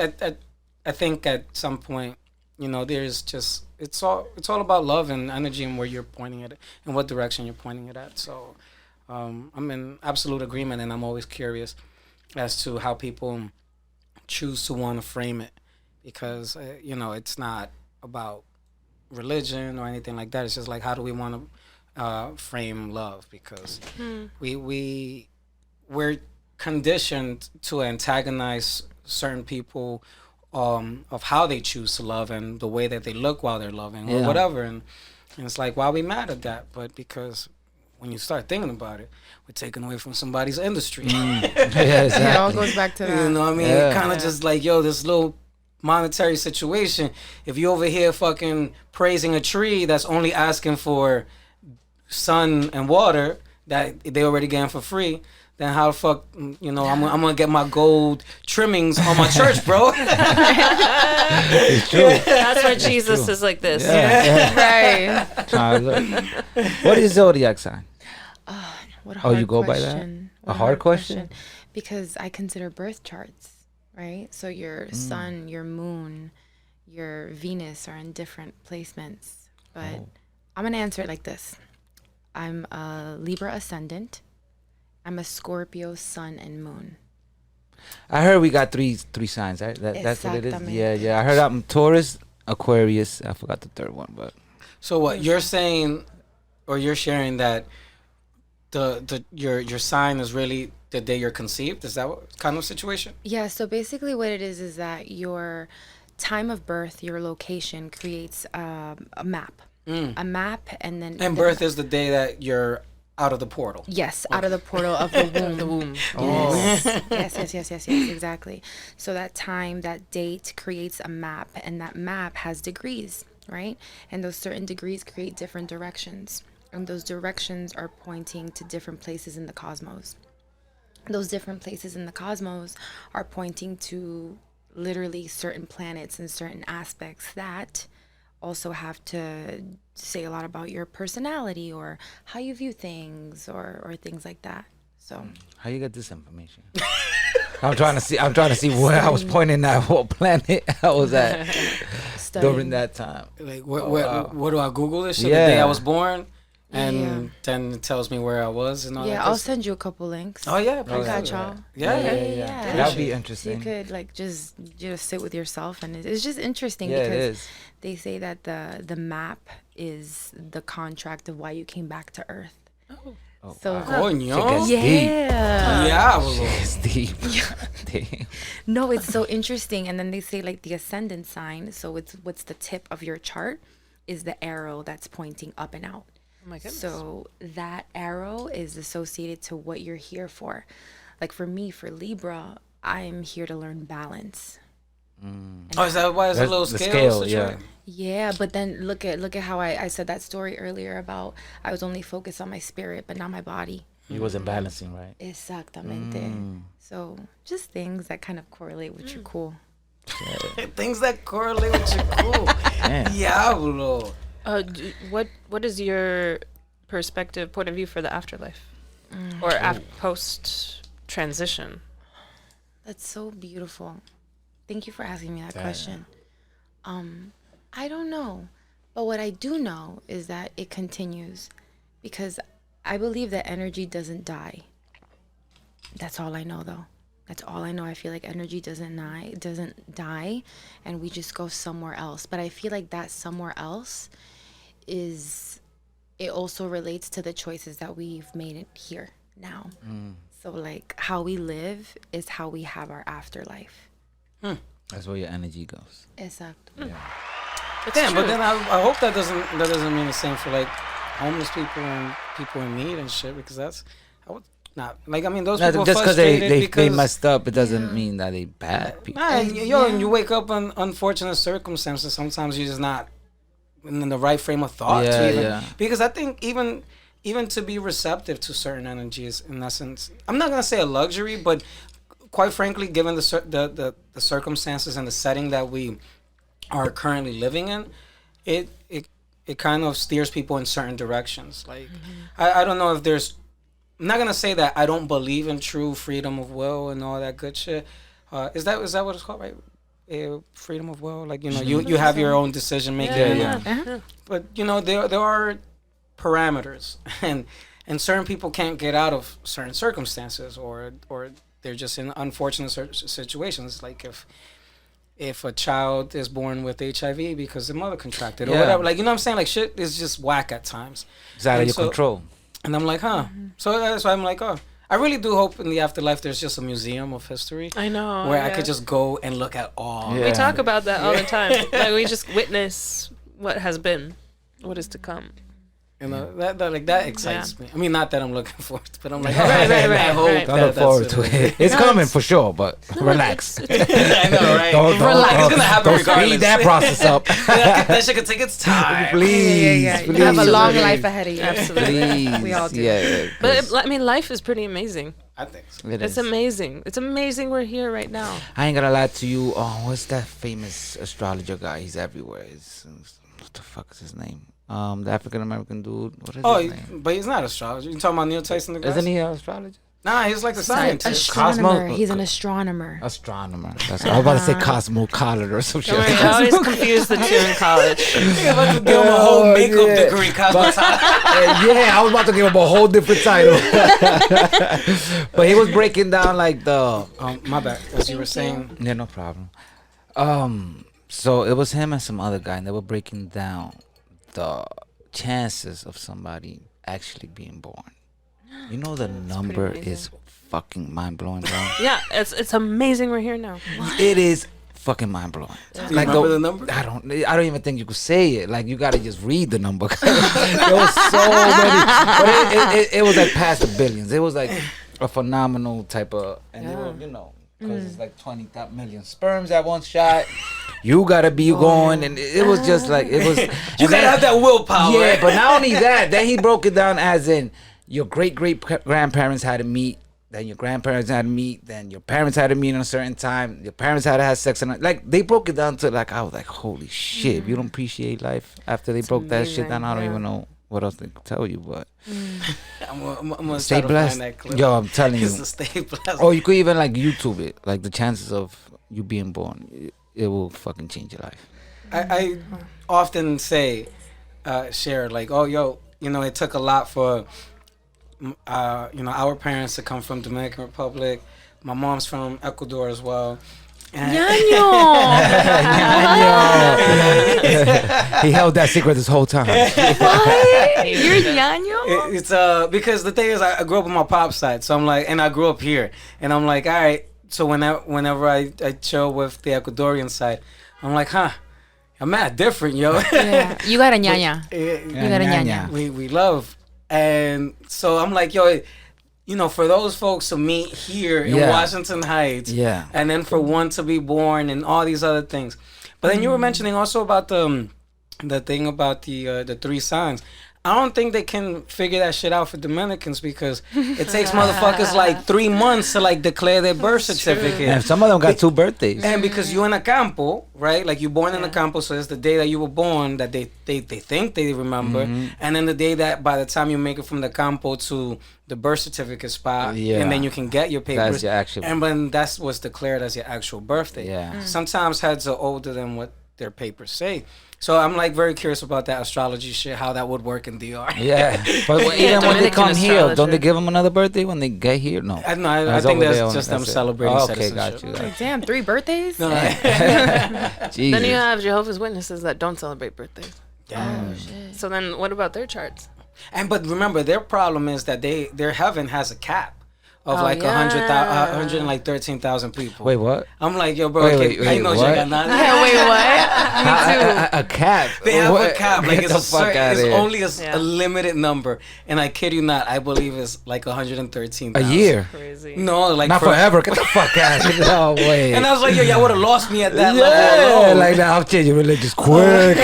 [SPEAKER 5] I think at some point, there's just it's all about love and energy and where you're pointing it and what direction you're pointing it at. So I'm in absolute agreement, and I'm always curious as to how people choose to want to frame it, because it's not about religion or anything like that. It's just like, how do we want to frame love? Because we're conditioned to antagonize certain people of how they choose to love and the way that they look while they're loving or whatever, and it's like, why are we mad at that? But because when you start thinking about it, we're taking away from somebody's industry.
[SPEAKER 4] Yeah, exactly.
[SPEAKER 6] It all goes back to that.
[SPEAKER 5] You know what I mean?
[SPEAKER 4] Yeah.
[SPEAKER 5] Kind of just like, yo, this little monetary situation. If you over here fucking praising a tree that's only asking for sun and water that they already getting for free, then how the fuck, I'm gonna get my gold trimmings on my church, bro?
[SPEAKER 4] It's true.
[SPEAKER 3] That's why Jesus is like this.
[SPEAKER 4] Yeah.
[SPEAKER 6] Right.
[SPEAKER 4] Trying to look. What is zodiac sign?
[SPEAKER 6] What a
[SPEAKER 4] Oh,
[SPEAKER 6] hard
[SPEAKER 4] you go by that?
[SPEAKER 6] question.
[SPEAKER 4] A
[SPEAKER 6] What
[SPEAKER 4] hard question?
[SPEAKER 6] Because I consider birth charts, right? So your sun, your moon, your Venus are in different placements. But I'm going to answer it like this. I'm a Libra ascendant. I'm a Scorpio sun and moon.
[SPEAKER 4] I heard we got three signs, right? That's what it is.
[SPEAKER 6] Exactamente.
[SPEAKER 4] Yeah. I heard I'm Taurus, Aquarius. I forgot the third one, but
[SPEAKER 5] So what you're saying, or you're sharing that your sign is really the day you're conceived? Is that what kind of situation?
[SPEAKER 6] Yeah, so basically what it is that your time of birth, your location creates a map. A map, and then...
[SPEAKER 5] And birth is the day that you're out of the portal.
[SPEAKER 6] Yes, out of the portal of the womb.
[SPEAKER 3] The womb.
[SPEAKER 6] Yes, exactly. So that time, that date creates a map, and that map has degrees, right? And those certain degrees create different directions. And those directions are pointing to different places in the cosmos. Those different places in the cosmos are pointing to literally certain planets and certain aspects that also have to say a lot about your personality or how you view things or things like that. So
[SPEAKER 4] how you get this information? I'm trying to see where I was pointing at, what planet I was at during that time.
[SPEAKER 5] Like, what do I Google this shit?
[SPEAKER 4] Yeah.
[SPEAKER 5] The day I was born? And
[SPEAKER 6] Yeah.
[SPEAKER 5] then it tells me where I was and all that.
[SPEAKER 6] yeah,
[SPEAKER 5] good
[SPEAKER 6] I'll
[SPEAKER 5] stuff.
[SPEAKER 6] send you a couple links.
[SPEAKER 5] Oh, yeah.
[SPEAKER 6] I
[SPEAKER 5] please
[SPEAKER 6] got
[SPEAKER 5] do.
[SPEAKER 6] y'all.
[SPEAKER 5] Yeah.
[SPEAKER 4] That'd be
[SPEAKER 6] So
[SPEAKER 4] interesting.
[SPEAKER 6] you could like just sit with yourself, and it's just interesting
[SPEAKER 4] Yeah, it
[SPEAKER 6] because
[SPEAKER 4] is.
[SPEAKER 6] they say that the map is the contract of why you came back to Earth.
[SPEAKER 4] Oh,
[SPEAKER 6] So
[SPEAKER 4] wow.
[SPEAKER 5] Coño.
[SPEAKER 4] Shit gets deep.
[SPEAKER 6] yeah.
[SPEAKER 5] Diablo.
[SPEAKER 4] It's deep. Damn.
[SPEAKER 6] No, it's so interesting. And then they say like the ascendant sign. So it's what's the tip of your chart is the arrow that's pointing up and out.
[SPEAKER 3] Oh my goodness.
[SPEAKER 6] So that arrow is associated to what you're here for. Like for me, for Libra, I'm here to learn balance.
[SPEAKER 5] Oh, is that why it's a
[SPEAKER 4] That's
[SPEAKER 5] little
[SPEAKER 4] the
[SPEAKER 5] scale?
[SPEAKER 4] scale, yeah.
[SPEAKER 6] Yeah, but then look at how I said that story earlier about I was only focused on my spirit but not my body.
[SPEAKER 4] He wasn't balancing, right?
[SPEAKER 6] Exactamente. So just things that kind of correlate with your cool.
[SPEAKER 5] Things that correlate with your cool. Diablo.
[SPEAKER 3] What is your perspective, point of view for the afterlife, or post transition?
[SPEAKER 6] That's so beautiful. Thank you for asking me that question. I don't know, but what I do know is that it continues, because I believe that energy doesn't die. That's all I know, though. That's all I know. I feel like energy doesn't die, and we just go somewhere else. But I feel like that somewhere else it also relates to the choices that we've made it here now. So like how we live is how we have our afterlife.
[SPEAKER 4] That's where your energy goes.
[SPEAKER 6] Exactly.
[SPEAKER 5] Damn, but then I hope that doesn't mean the same for like homeless people and people in need and shit, because that's not like, I mean, those people
[SPEAKER 4] Just
[SPEAKER 5] frustrated
[SPEAKER 4] they messed up, it doesn't mean that they bad people.
[SPEAKER 5] Nah, and you wake up in unfortunate circumstances. Sometimes you're just not in the right frame of thought to even, because I think even to be receptive to certain energies, in essence, I'm not gonna say a luxury, but quite frankly, given the circumstances and the setting that we are currently living in, it kind of steers people in certain directions. Like I don't know if there's, I'm not gonna say that I don't believe in true freedom of will and all that good shit. Is that what it's called, right? Freedom of will, like, you know, you have your own decision making. But you know, there are parameters, and certain people can't get out of certain circumstances, or they're just in unfortunate situations. Like if a child is born with HIV because the mother contracted or whatever, like, you know what I'm saying? Like, shit is just whack at times.
[SPEAKER 4] It's out of your control.
[SPEAKER 5] And I'm like, So that's why I'm like, I really do hope in the afterlife there's just a museum of history.
[SPEAKER 3] I know.
[SPEAKER 5] Where I could just go and look at all.
[SPEAKER 3] We talk about that all the time. Like, we just witness what has been, what is to come.
[SPEAKER 5] You know, that excites me. I mean, not that I'm looking forward to, but I'm like,
[SPEAKER 3] right.
[SPEAKER 5] I hope
[SPEAKER 4] Don't look forward to it. It's coming for sure, but relax.
[SPEAKER 5] I know, right?
[SPEAKER 4] Relax.
[SPEAKER 5] It's gonna happen
[SPEAKER 4] Don't
[SPEAKER 5] regardless.
[SPEAKER 4] speed that process up.
[SPEAKER 5] That shit could take its time.
[SPEAKER 4] Please.
[SPEAKER 6] You have a long life ahead of you.
[SPEAKER 3] Absolutely.
[SPEAKER 6] We all do.
[SPEAKER 4] Yeah.
[SPEAKER 3] But I mean, life is pretty amazing.
[SPEAKER 5] I think so.
[SPEAKER 3] It's amazing. It's amazing we're here right now.
[SPEAKER 4] I ain't gonna lie to you. What's that famous astrologer guy? He's everywhere. What the fuck is his name? The African American dude. What is his name?
[SPEAKER 5] But he's not astrologer. You talking about Neil Tyson deGrasse?
[SPEAKER 4] Isn't he an astrologer?
[SPEAKER 5] Nah, he's like a scientist.
[SPEAKER 6] Astronomer. He's an astronomer.
[SPEAKER 4] Astronomer. That's I was about to say cosmocolor or some shit.
[SPEAKER 3] I always confuse the two in college.
[SPEAKER 5] You're about to give him a whole makeup degree.
[SPEAKER 4] I was about to give him a whole different title. But he was breaking down like the.
[SPEAKER 5] My bad. As you were saying.
[SPEAKER 4] Yeah, no problem. So it was him and some other guy, and they were breaking down the chances of somebody actually being born. You know, the number is fucking mind blowing, bro.
[SPEAKER 3] Yeah, it's amazing we're here now.
[SPEAKER 4] It is fucking mind blowing.
[SPEAKER 5] Do you remember the number?
[SPEAKER 4] I don't even think you could say it. Like, you gotta just read the number. There was so many, but it was like past the billions. It was like a phenomenal type of, and they were, you know, because it's like 20 million sperms at one shot. You gotta be going, and it was just like it was.
[SPEAKER 5] You gotta have that willpower.
[SPEAKER 4] Yeah,
[SPEAKER 5] right?
[SPEAKER 4] but not only that, then he broke it down as in your great grandparents had to meet, then your grandparents had to meet, then your parents had to meet at a certain time. Your parents had to have sex, and like they broke it down to like I was like, holy shit! If you don't appreciate life after they broke that shit down, I don't even know what else to tell you, but
[SPEAKER 5] I'm gonna
[SPEAKER 4] stay
[SPEAKER 5] try
[SPEAKER 4] blessed.
[SPEAKER 5] to find that clip.
[SPEAKER 4] Yo, I'm telling you.
[SPEAKER 5] It's to stay blessed.
[SPEAKER 4] Or you could even like YouTube it, like the chances of you being born, it will fucking change your life.
[SPEAKER 5] I often say, share like, oh, yo, you know, it took a lot for, you know, our parents to come from Dominican Republic. My mom's from Ecuador as well.
[SPEAKER 4] He held that secret this whole time.
[SPEAKER 6] What? You're Ñaño?
[SPEAKER 5] It's because the thing is, I grew up on my pop's side, so I'm like, and I grew up here, and I'm like, all right. So whenever I chill with the Ecuadorian side, I'm like, I'm mad different, yo.
[SPEAKER 6] Yeah. You got a ñaña.
[SPEAKER 5] You
[SPEAKER 6] got a ñaña.
[SPEAKER 5] We love, and so I'm like, yo, for those folks to meet here in
[SPEAKER 4] Yeah.
[SPEAKER 5] Washington Heights,
[SPEAKER 4] Yeah.
[SPEAKER 5] and then for one to be born and all these other things. But then you were mentioning also about the thing about the three signs. I don't think they can figure that shit out for Dominicans because it takes motherfuckers like 3 months to like declare their birth certificate.
[SPEAKER 4] And some of them got 2 birthdays.
[SPEAKER 5] And because you in a campo, right? Like you're born in a campo, so it's the day that you were born that they think they remember, and then the day that by the time you make it from the campo to the birth certificate spot,
[SPEAKER 4] Yeah.
[SPEAKER 5] and then you can get your papers.
[SPEAKER 4] That's your actual.
[SPEAKER 5] And then that's what's declared as your actual birthday.
[SPEAKER 4] Yeah.
[SPEAKER 5] Sometimes heads are older than what their papers say. So I'm like very curious about that astrology shit, how that would work in DR.
[SPEAKER 4] Yeah, but even when they
[SPEAKER 3] Dominican
[SPEAKER 4] come here,
[SPEAKER 3] astrologer.
[SPEAKER 4] don't they give them another birthday when they get here? No.
[SPEAKER 5] I
[SPEAKER 4] That's
[SPEAKER 5] think
[SPEAKER 4] over
[SPEAKER 5] that's
[SPEAKER 4] there
[SPEAKER 5] just
[SPEAKER 4] on-
[SPEAKER 5] them
[SPEAKER 4] that's it.
[SPEAKER 5] celebrating
[SPEAKER 4] Oh, okay,
[SPEAKER 5] citizenship.
[SPEAKER 4] got you.
[SPEAKER 6] Damn, 3 birthdays?
[SPEAKER 5] No,
[SPEAKER 4] Jesus.
[SPEAKER 3] Then you have Jehovah's Witnesses that don't celebrate birthdays.
[SPEAKER 5] damn.
[SPEAKER 3] So then what about their charts?
[SPEAKER 5] But remember, their problem is that their heaven has a cap of
[SPEAKER 3] Oh,
[SPEAKER 5] like
[SPEAKER 3] yeah.
[SPEAKER 5] 113,000 people.
[SPEAKER 4] Wait, what?
[SPEAKER 5] I'm like, yo, bro,
[SPEAKER 4] Wait,
[SPEAKER 5] I know you
[SPEAKER 4] what?
[SPEAKER 5] got nothing.
[SPEAKER 6] Yeah, wait, what?
[SPEAKER 4] A cap.
[SPEAKER 5] They have
[SPEAKER 4] What?
[SPEAKER 5] a cap. Like
[SPEAKER 4] Get
[SPEAKER 5] it's
[SPEAKER 4] the fuck outta
[SPEAKER 5] it's
[SPEAKER 4] here.
[SPEAKER 5] only
[SPEAKER 3] Yeah.
[SPEAKER 5] a limited number, and I kid you not, I believe it's like 113,000
[SPEAKER 4] A year.
[SPEAKER 3] Crazy.
[SPEAKER 5] No, like
[SPEAKER 4] Not forever. Get the fuck out of here. No way.
[SPEAKER 5] And I was like, yo, y'all would have lost me at that
[SPEAKER 4] yeah,
[SPEAKER 5] level alone.
[SPEAKER 4] like that. I'll change your religious quick.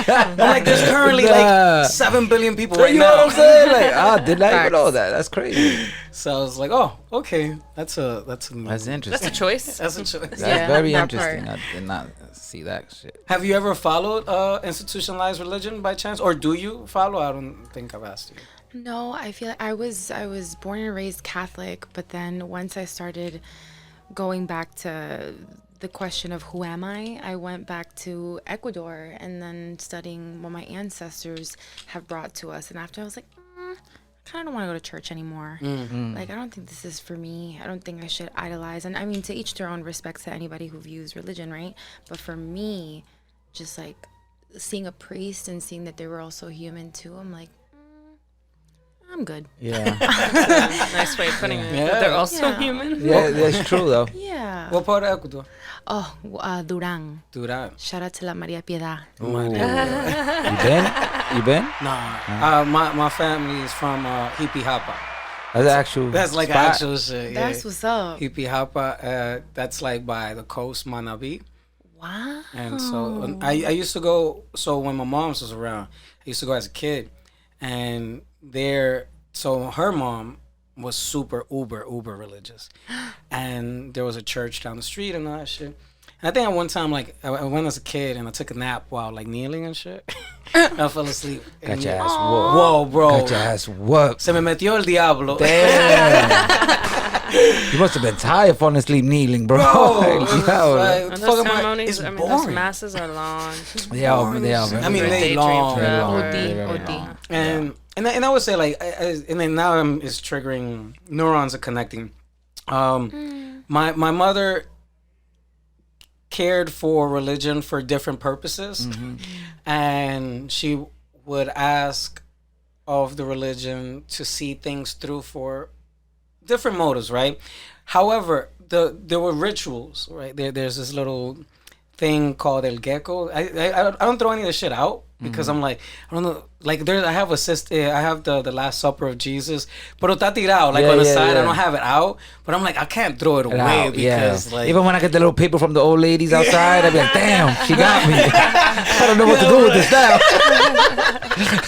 [SPEAKER 5] I'm like, there's currently
[SPEAKER 4] Nah.
[SPEAKER 5] like 7 billion people right
[SPEAKER 4] You know
[SPEAKER 5] now.
[SPEAKER 4] what I'm saying? Like, I did not even
[SPEAKER 6] Facts.
[SPEAKER 4] know that. That's crazy.
[SPEAKER 5] So I was like, oh, okay, that's a
[SPEAKER 4] That's
[SPEAKER 3] That's
[SPEAKER 4] interesting.
[SPEAKER 3] a choice.
[SPEAKER 5] that's a choice.
[SPEAKER 4] That's
[SPEAKER 6] Yeah,
[SPEAKER 4] very
[SPEAKER 6] that
[SPEAKER 4] interesting.
[SPEAKER 6] part.
[SPEAKER 4] I did not see that shit.
[SPEAKER 5] Have you ever followed institutionalized religion by chance, or do you follow? I don't think I've asked you.
[SPEAKER 6] No, I feel like I was born and raised Catholic, but then once I started going back to the question of who am I went back to Ecuador and then studying what my ancestors have brought to us. And after I was like, I kind of don't want to go to church anymore. Like, I don't think this is for me. I don't think I should idolize. And I mean, to each their own, respect to anybody who views religion, right? But for me, just like seeing a priest and seeing that they were also human too, I'm like, I'm good.
[SPEAKER 4] Yeah.
[SPEAKER 3] Nice way of putting it.
[SPEAKER 5] Yeah.
[SPEAKER 3] But they're also
[SPEAKER 6] Yeah.
[SPEAKER 3] human.
[SPEAKER 4] Yeah, that's true though.
[SPEAKER 6] Yeah.
[SPEAKER 5] What part of Ecuador?
[SPEAKER 6] Oh, Durán.
[SPEAKER 5] Duran.
[SPEAKER 6] Shout out to La María Piedad.
[SPEAKER 4] Ooh. You been?
[SPEAKER 5] Nah. My family is from Hippie Hapa.
[SPEAKER 4] That's actual.
[SPEAKER 5] That's like
[SPEAKER 4] spot.
[SPEAKER 5] actual shit. Yeah.
[SPEAKER 6] That's what's up.
[SPEAKER 5] Hippie Hapa. That's like by the coast, Manabi.
[SPEAKER 6] Wow.
[SPEAKER 5] And so I used to go. So when my mom's was around, I used to go as a kid, and so her mom was super uber religious, and there was a church down the street and all that shit. And I think at one time, like I went as a kid and I took a nap while like kneeling and shit. I fell asleep.
[SPEAKER 4] Got
[SPEAKER 5] And
[SPEAKER 4] your
[SPEAKER 5] yeah.
[SPEAKER 4] ass whooped.
[SPEAKER 5] Whoa, bro.
[SPEAKER 4] Got your ass whooped.
[SPEAKER 5] Se me metió el diablo.
[SPEAKER 4] Damn. You must have been tired falling asleep kneeling, bro.
[SPEAKER 5] Bro,
[SPEAKER 4] Yo,
[SPEAKER 5] like,
[SPEAKER 3] And
[SPEAKER 5] fuck
[SPEAKER 3] those
[SPEAKER 5] am I-
[SPEAKER 3] ceremonies,
[SPEAKER 5] it's
[SPEAKER 3] I mean, those
[SPEAKER 5] boring.
[SPEAKER 3] masses are long.
[SPEAKER 4] they are.
[SPEAKER 5] I mean, they
[SPEAKER 3] Daydream
[SPEAKER 5] long.
[SPEAKER 3] forever.
[SPEAKER 6] OD,
[SPEAKER 4] Very
[SPEAKER 6] OD.
[SPEAKER 4] long.
[SPEAKER 5] And I would say like, and then now it's triggering, neurons are connecting. My mother cared for religion for different purposes, and she would ask of the religion to see things through for different motives, right? However, there were rituals, right? There's this little thing called el gecko. I don't throw any of this shit out because I'm like, I don't know. Like I have a sister. I have the Last Supper of Jesus, pero está tirado like on the side. I don't have it out, but I'm like, I can't throw it away because like
[SPEAKER 4] even when I get the little paper from the old ladies outside, I be like, damn, she got me. I don't know what to do with this now.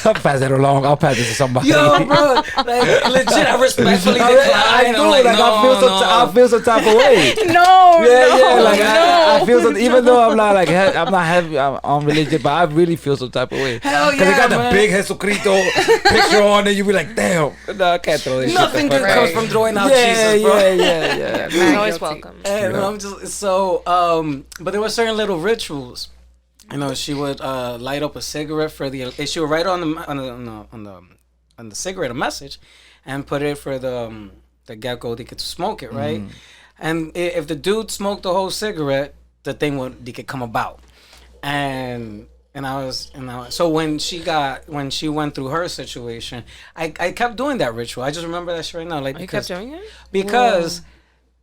[SPEAKER 4] I'll pass that along. I'll pass this to somebody.
[SPEAKER 5] yo, bro, like legit, I respectfully decline.
[SPEAKER 4] I do.
[SPEAKER 5] I'm like,
[SPEAKER 4] Like,
[SPEAKER 5] no,
[SPEAKER 4] I feel some type of way.
[SPEAKER 6] No,
[SPEAKER 4] Yeah. Like I feel some. Even though I'm not like I'm not heavy on religion, but I really feel some type of way.
[SPEAKER 5] Hell
[SPEAKER 4] Because they got
[SPEAKER 5] yeah,
[SPEAKER 4] the
[SPEAKER 5] man.
[SPEAKER 4] big Jesucristo picture on it. You be like, damn. No, I can't throw this
[SPEAKER 5] Nothing
[SPEAKER 4] shit.
[SPEAKER 5] good
[SPEAKER 4] the fuck
[SPEAKER 5] comes
[SPEAKER 4] out.
[SPEAKER 5] from throwing out
[SPEAKER 4] Yeah,
[SPEAKER 5] Jesus, bro.
[SPEAKER 4] yeah.
[SPEAKER 3] It's always welcome.
[SPEAKER 5] And I'm just so but there were certain little rituals. You know, she would light up a cigarette for the. She would write on the cigarette a message, and put it for the gecko they could smoke it, right? And if the dude smoked the whole cigarette, the thing they could come about. And so when she went through her situation, I kept doing that ritual. I just remember that shit right now, like
[SPEAKER 3] You kept doing it?
[SPEAKER 5] because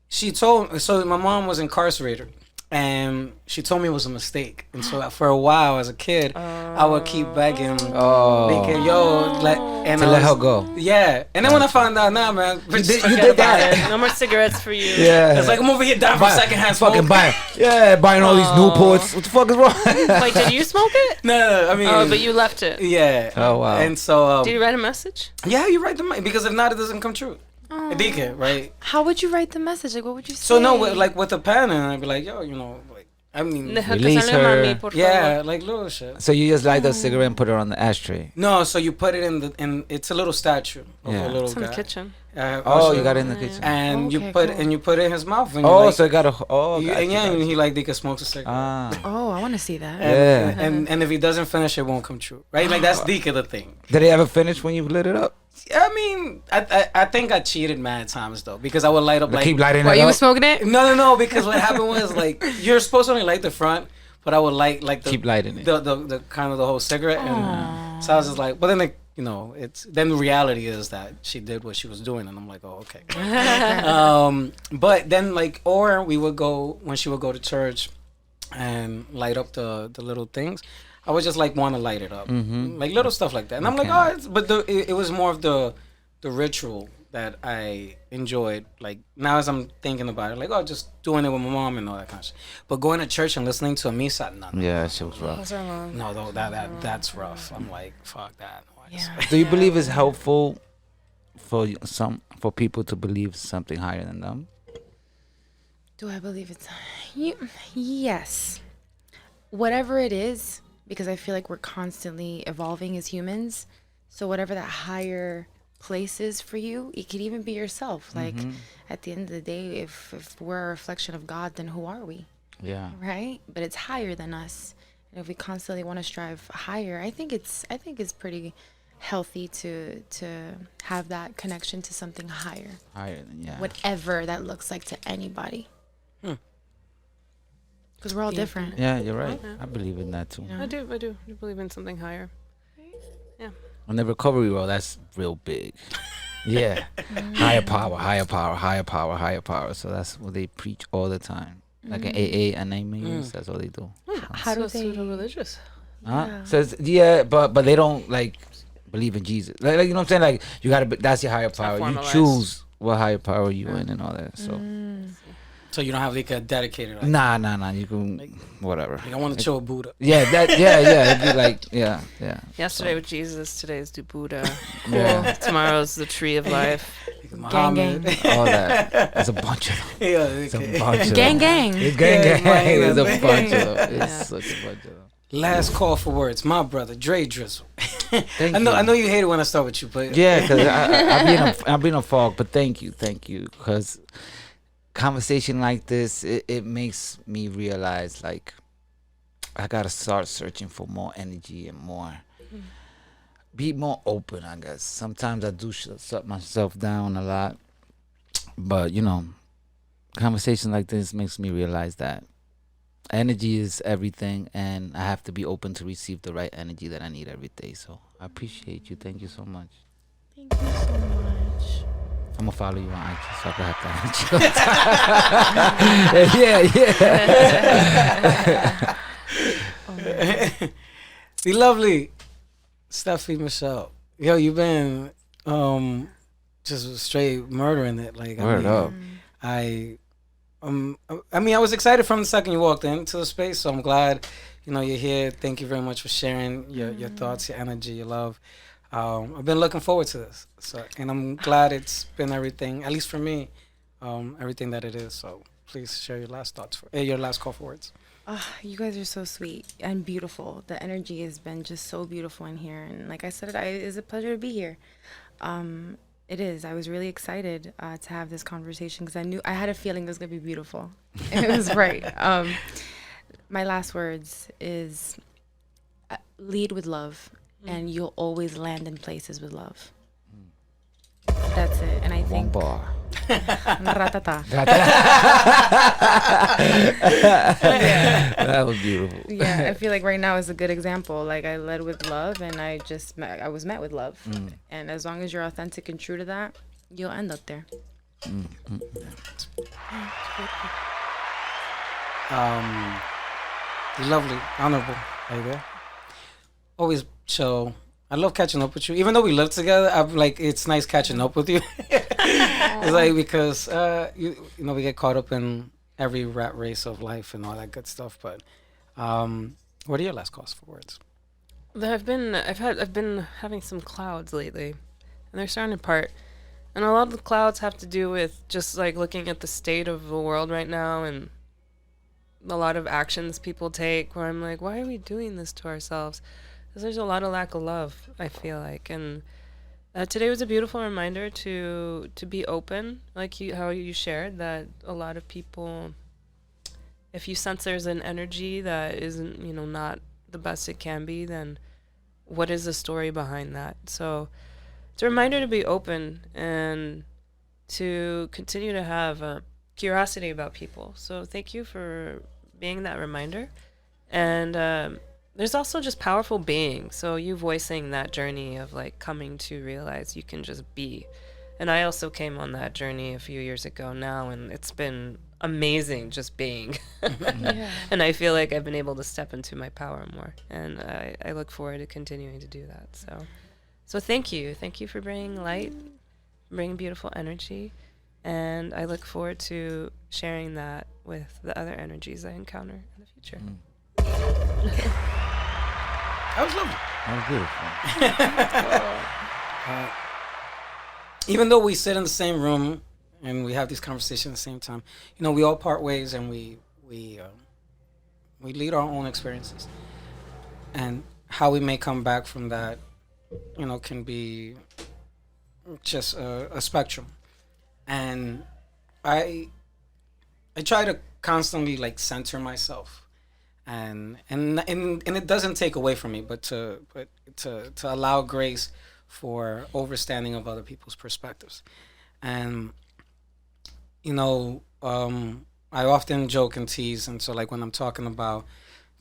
[SPEAKER 5] she told. So my mom was incarcerated. And she told me it was a mistake. And so for a while as a kid, I would keep begging, thinking, yo, and
[SPEAKER 4] to let her go.
[SPEAKER 5] Yeah. And then when I found out, nah, man,
[SPEAKER 4] You
[SPEAKER 3] Forget
[SPEAKER 4] did
[SPEAKER 3] about
[SPEAKER 4] that.
[SPEAKER 3] it. No more cigarettes for you.
[SPEAKER 4] Yeah.
[SPEAKER 5] it's like I'm over here dying from secondhand smoke.
[SPEAKER 4] Fucking buying all these Newports. What the fuck is wrong?
[SPEAKER 3] Wait, did you smoke it?
[SPEAKER 5] No, I mean.
[SPEAKER 3] Oh, but you left it.
[SPEAKER 5] Yeah.
[SPEAKER 4] Oh, wow.
[SPEAKER 5] And so.
[SPEAKER 3] Did you write a message?
[SPEAKER 5] Yeah, you write the mind because if not, it doesn't come true. It did, right?
[SPEAKER 6] How would you write the message? Like, what would you say?
[SPEAKER 5] So no, like with a pen, and I'd be like, yo, you know, like I mean,
[SPEAKER 3] Deja
[SPEAKER 4] Release
[SPEAKER 3] casarle a
[SPEAKER 4] her.
[SPEAKER 3] mami, por
[SPEAKER 5] yeah,
[SPEAKER 3] favor.
[SPEAKER 5] like little shit.
[SPEAKER 4] So you just light the cigarette and put it on the ashtray.
[SPEAKER 5] No, so you put it in it's a little statue of
[SPEAKER 4] Yeah.
[SPEAKER 5] a little
[SPEAKER 3] It's in the
[SPEAKER 5] guy.
[SPEAKER 3] kitchen.
[SPEAKER 4] Oh, you got it in the kitchen.
[SPEAKER 5] And
[SPEAKER 6] Okay,
[SPEAKER 5] you put
[SPEAKER 6] cool.
[SPEAKER 5] and you put it in his mouth. And
[SPEAKER 4] Oh,
[SPEAKER 5] you, like,
[SPEAKER 4] so it got a. Oh,
[SPEAKER 5] you,
[SPEAKER 4] gotcha,
[SPEAKER 5] and yeah,
[SPEAKER 4] gotcha.
[SPEAKER 5] and he like they could smoke a cigarette.
[SPEAKER 4] Ah.
[SPEAKER 6] Oh, I want to see that.
[SPEAKER 5] And,
[SPEAKER 4] Yeah.
[SPEAKER 5] and if he doesn't finish, it won't come true, right? Like that's the thing.
[SPEAKER 4] Did it ever finish when you lit it up?
[SPEAKER 5] I mean, I think I cheated mad times though because I would light up like
[SPEAKER 4] Keep lighting
[SPEAKER 6] While
[SPEAKER 4] it
[SPEAKER 6] you
[SPEAKER 4] up.
[SPEAKER 6] were smoking it?
[SPEAKER 5] no because what happened was like you're supposed to only light the front, but I would light like the
[SPEAKER 4] Keep lighting it.
[SPEAKER 5] the kind of the whole cigarette, and so I was just like, but then like you know it's then the reality is that she did what she was doing, and I'm like, oh okay. But then like or we would go when she would go to church and light up the little things. I would just like want to light it up, like little stuff like that. And I'm like,
[SPEAKER 4] Okay.
[SPEAKER 5] oh, but it was more of the ritual that I enjoyed. Like now as I'm thinking about it, like oh, just doing it with my mom and all that kind of shit. But going to church and listening to a misa, no,
[SPEAKER 4] Yeah, that shit was rough.
[SPEAKER 3] Those are long.
[SPEAKER 5] no, though that's rough. I'm like, fuck that.
[SPEAKER 6] Yeah.
[SPEAKER 4] Do you believe it's helpful for people to believe something higher than them?
[SPEAKER 6] Do I believe it's... Yes. Whatever it is, because I feel like we're constantly evolving as humans. So whatever that higher place is for you, it could even be yourself. Like, at the end of the day, if we're a reflection of God, then who are we?
[SPEAKER 4] Yeah.
[SPEAKER 6] Right? But it's higher than us. And if we constantly want to strive higher, I think it's pretty healthy to have that connection to something higher.
[SPEAKER 4] Higher than
[SPEAKER 6] Whatever that looks like to anybody. Because we're all different.
[SPEAKER 4] Yeah, you're right.
[SPEAKER 3] Okay.
[SPEAKER 4] I believe in that too.
[SPEAKER 6] Yeah.
[SPEAKER 3] I do believe in something higher.
[SPEAKER 4] On the recovery road, that's real big. Yeah. Higher power, higher power, higher power, higher power. So that's what they preach all the time. Like in AA and meetings, that's what they do.
[SPEAKER 6] How do
[SPEAKER 3] So
[SPEAKER 6] they...
[SPEAKER 3] pseudo-religious.
[SPEAKER 4] Huh?
[SPEAKER 6] Yeah.
[SPEAKER 4] So but they don't like believe in Jesus. Like you know what I'm saying? Like you gotta that's your higher power. You
[SPEAKER 3] formalized.
[SPEAKER 4] choose what higher power you in and all that. So
[SPEAKER 5] So you don't have like a dedicated. Like,
[SPEAKER 4] nah. You can whatever.
[SPEAKER 5] like I want to chill with Buddha.
[SPEAKER 4] Yeah, it'd be like yeah.
[SPEAKER 3] Yesterday with Jesus, today's the Buddha.
[SPEAKER 4] Yeah.
[SPEAKER 3] Tomorrow's the tree of life.
[SPEAKER 5] Muhammad.
[SPEAKER 4] All that. There's a bunch of them.
[SPEAKER 5] Yeah,
[SPEAKER 4] There's a
[SPEAKER 5] okay.
[SPEAKER 4] bunch of
[SPEAKER 6] Gang,
[SPEAKER 4] them.
[SPEAKER 6] gang.
[SPEAKER 4] It's gang. There's a
[SPEAKER 5] Yeah.
[SPEAKER 4] bunch of them.
[SPEAKER 3] Yeah.
[SPEAKER 4] It's such a bunch of them.
[SPEAKER 5] Last call for words, my brother Dre Drizzle.
[SPEAKER 4] Thank
[SPEAKER 5] I
[SPEAKER 4] you.
[SPEAKER 5] know you hate it when I start with you, but
[SPEAKER 4] Yeah, because I've been a fog, but thank you, because conversation like this, it makes me realize like I gotta start searching for more energy and be more open. I guess sometimes I do shut myself down a lot, but you know, conversation like this makes me realize that energy is everything, and I have to be open to receive the right energy that I need every day. So I appreciate you. Thank you so much.
[SPEAKER 6] Thank you so much.
[SPEAKER 4] I'm gonna follow you on IG so I can have that. Yeah.
[SPEAKER 5] the lovely Steffi Michelle. Yo, you've been just straight murdering it. Like
[SPEAKER 4] Word up.
[SPEAKER 5] I mean, I was excited from the second you walked into the space, so I'm glad, you're here. Thank you very much for sharing your thoughts, your energy, your love. I've been looking forward to this, and I'm glad it's been everything, at least for me, everything that it is. So please share your last thoughts, your last call for words.
[SPEAKER 6] You guys are so sweet and beautiful. The energy has been just so beautiful in here. And like I said, it's a pleasure to be here. It is. I was really excited to have this conversation because I had a feeling it was going to be beautiful. And it was right. My last words is lead with love, and you'll always land in places with love. That's it. And I
[SPEAKER 4] One
[SPEAKER 6] think...
[SPEAKER 4] bar.
[SPEAKER 6] Ratata.
[SPEAKER 4] That was beautiful.
[SPEAKER 6] Yeah, I feel like right now is a good example. Like I led with love, and I was met with love. And as long as you're authentic and true to that, you'll end up there.
[SPEAKER 5] The lovely, honorable. Are you there? Always chill. I love catching up with you. Even though we live together, I'm like, it's nice catching up with you. It's like, because, you know, we get caught up in every rat race of life and all that good stuff. But what are your last calls for words?
[SPEAKER 3] I've been having some clouds lately, and they're starting to part. And a lot of the clouds have to do with just like looking at the state of the world right now, and a lot of actions people take where I'm like, why are we doing this to ourselves? Because there's a lot of lack of love, I feel like. And today was a beautiful reminder to be open, like how you shared that a lot of people, if you sense there's an energy that isn't, you know, not the best it can be, then what is the story behind that? So it's a reminder to be open and to continue to have curiosity about people. So thank you for being that reminder. And there's also just powerful being. So you voicing that journey of like coming to realize you can just be. And I also came on that journey a few years ago now, and it's been amazing just being.
[SPEAKER 6] Yeah.
[SPEAKER 3] And I feel like I've been able to step into my power more. And I look forward to continuing to do that. So thank you. Thank you for bringing light, bringing beautiful energy. And I look forward to sharing that with the other energies I encounter in the future.
[SPEAKER 5] That was lovely.
[SPEAKER 4] That was beautiful.
[SPEAKER 5] Even though we sit in the same room and we have these conversations at the same time, you know, we all part ways and we lead our own experiences. And how we may come back from that, you know, can be just a spectrum. And I try to constantly like center myself, and it doesn't take away from me, but to allow grace for understanding of other people's perspectives. And you know, I often joke and tease, and so like when I'm talking about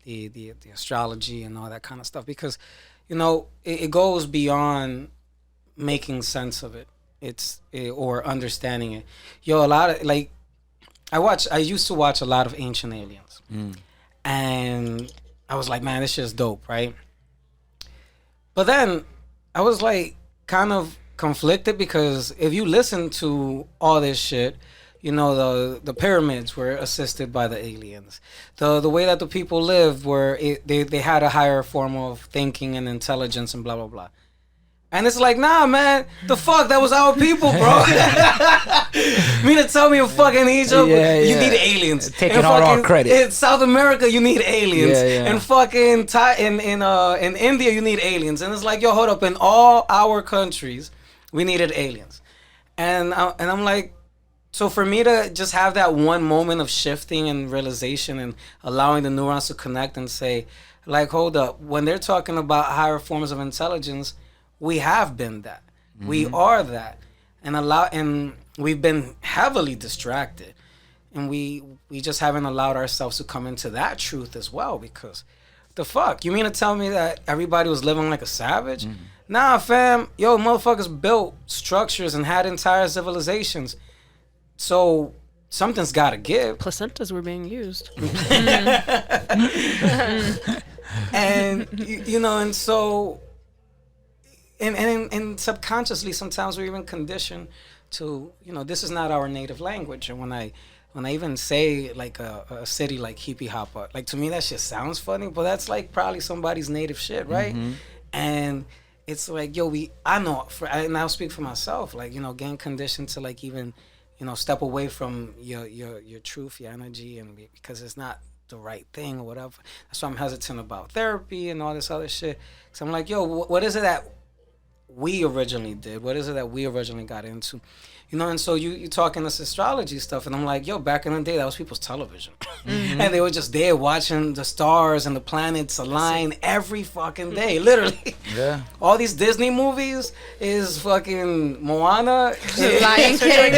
[SPEAKER 5] the astrology and all that kind of stuff, because you know it goes beyond making sense of it. Or understanding it. Yo, a lot of like, I used to watch a lot of Ancient Aliens, and I was like, man, this shit's dope, right? But then I was like, kind of conflicted, because if you listen to all this shit, you know, the pyramids were assisted by the aliens. The way that the people lived they had a higher form of thinking and intelligence and blah blah blah. And it's like, nah, man, the fuck, that was our people, bro. Me to tell me in fucking Egypt, you need aliens.
[SPEAKER 4] Taking all our credit.
[SPEAKER 5] In South America, you need aliens.
[SPEAKER 4] Yeah.
[SPEAKER 5] And fucking in India, you need aliens. And it's like, yo, hold up, in all our countries, we needed aliens. And I'm like, so for me to just have that one moment of shifting and realization and allowing the neurons to connect and say, like, hold up, when they're talking about higher forms of intelligence, we have been that. Mm-hmm. We are that. And we've been heavily distracted. And we just haven't allowed ourselves to come into that truth as well, because the fuck? You mean to tell me that everybody was living like a savage? Mm-hmm. Nah, fam. Yo, motherfuckers built structures and had entire civilizations. So something's got to give.
[SPEAKER 3] Placentas were being used.
[SPEAKER 5] And, you know, and so... And subconsciously, sometimes we're even conditioned to, you know, this is not our native language. And when I even say like a city like Hippie Hopper, like to me that shit sounds funny, but that's like probably somebody's native shit, right? Mm-hmm. And it's like, yo, I now speak for myself, like, you know, getting conditioned to like even, you know, step away from your truth, your energy, and because it's not the right thing or whatever. That's why I'm hesitant about therapy and all this other shit. So I'm like, yo, what is it that we originally did? What is it that we originally got into? You know, and so you talking this astrology stuff, and I'm like, yo, back in the day, that was people's television. Mm-hmm. And they were just there watching the stars and the planets align every fucking day, literally. Yeah. All these Disney movies is fucking Moana.
[SPEAKER 6] Lion King.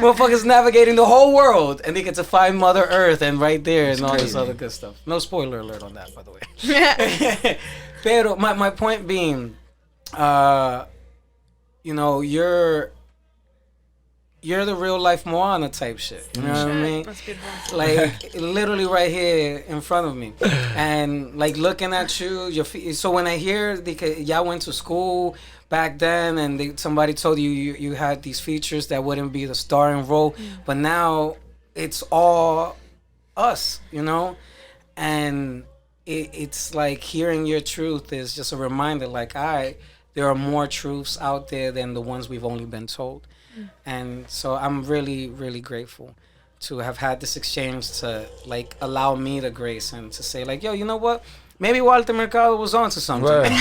[SPEAKER 5] Motherfuckers navigating the whole world, and they get to find Mother Earth and right there and all this other good stuff. No spoiler alert on that, by the way. Pero my point being, you know, you're the real life Moana type shit. You know what I mean?
[SPEAKER 3] That's beautiful.
[SPEAKER 5] Like literally right here in front of me, and like looking at you, so when I hear y'all went to school back then, and somebody told you had these features that wouldn't be the starring role, but now it's all us, you know, and it's like hearing your truth is just a reminder, like, there are more truths out there than the ones we've only been told. And so I'm really, really grateful to have had this exchange to like allow me the grace and to say like, yo, you know what? Maybe Walter Mercado was onto something.
[SPEAKER 4] Right.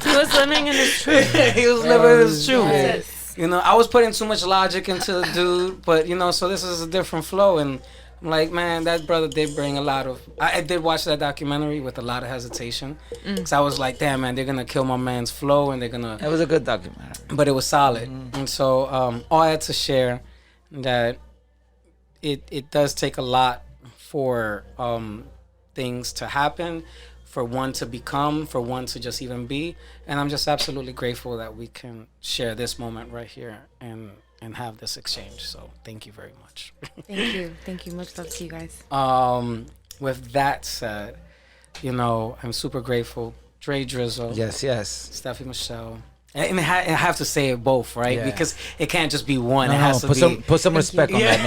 [SPEAKER 3] He was living in his truth.
[SPEAKER 5] He was living in his truth.
[SPEAKER 3] Yes.
[SPEAKER 5] You know, I was putting too much logic into the dude, but you know, so this is a different flow, and I'm like, man, that brother did bring a lot of. I did watch that documentary with a lot of hesitation, because I was like, damn, man, they're gonna kill my man's flow, and they're gonna.
[SPEAKER 4] It was a good documentary.
[SPEAKER 5] But it was solid, and so all I had to share that it does take a lot for things to happen, for one to become, for one to just even be, and I'm just absolutely grateful that we can share this moment right here and have this exchange. So thank you very much.
[SPEAKER 6] Thank you. Much love to you guys.
[SPEAKER 5] With that said, you know, I'm super grateful. Dre Drizzle.
[SPEAKER 4] Yes.
[SPEAKER 5] Steffi Michelle. And I have to say it both, right?
[SPEAKER 4] Yeah.
[SPEAKER 5] Because it can't just be one.
[SPEAKER 4] No,
[SPEAKER 5] it has to be.
[SPEAKER 4] put some respect on that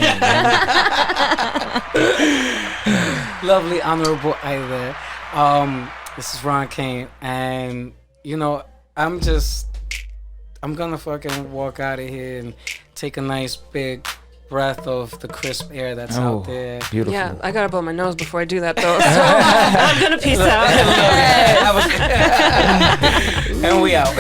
[SPEAKER 4] name.
[SPEAKER 5] Lovely, honorable either. This is Ron Kane, and you know, I'm gonna fucking walk out of here and take a nice big breath of the crisp air that's out there.
[SPEAKER 4] Beautiful.
[SPEAKER 3] Yeah, I gotta blow my nose before I do that though. So I'm gonna peace out.
[SPEAKER 5] And we out.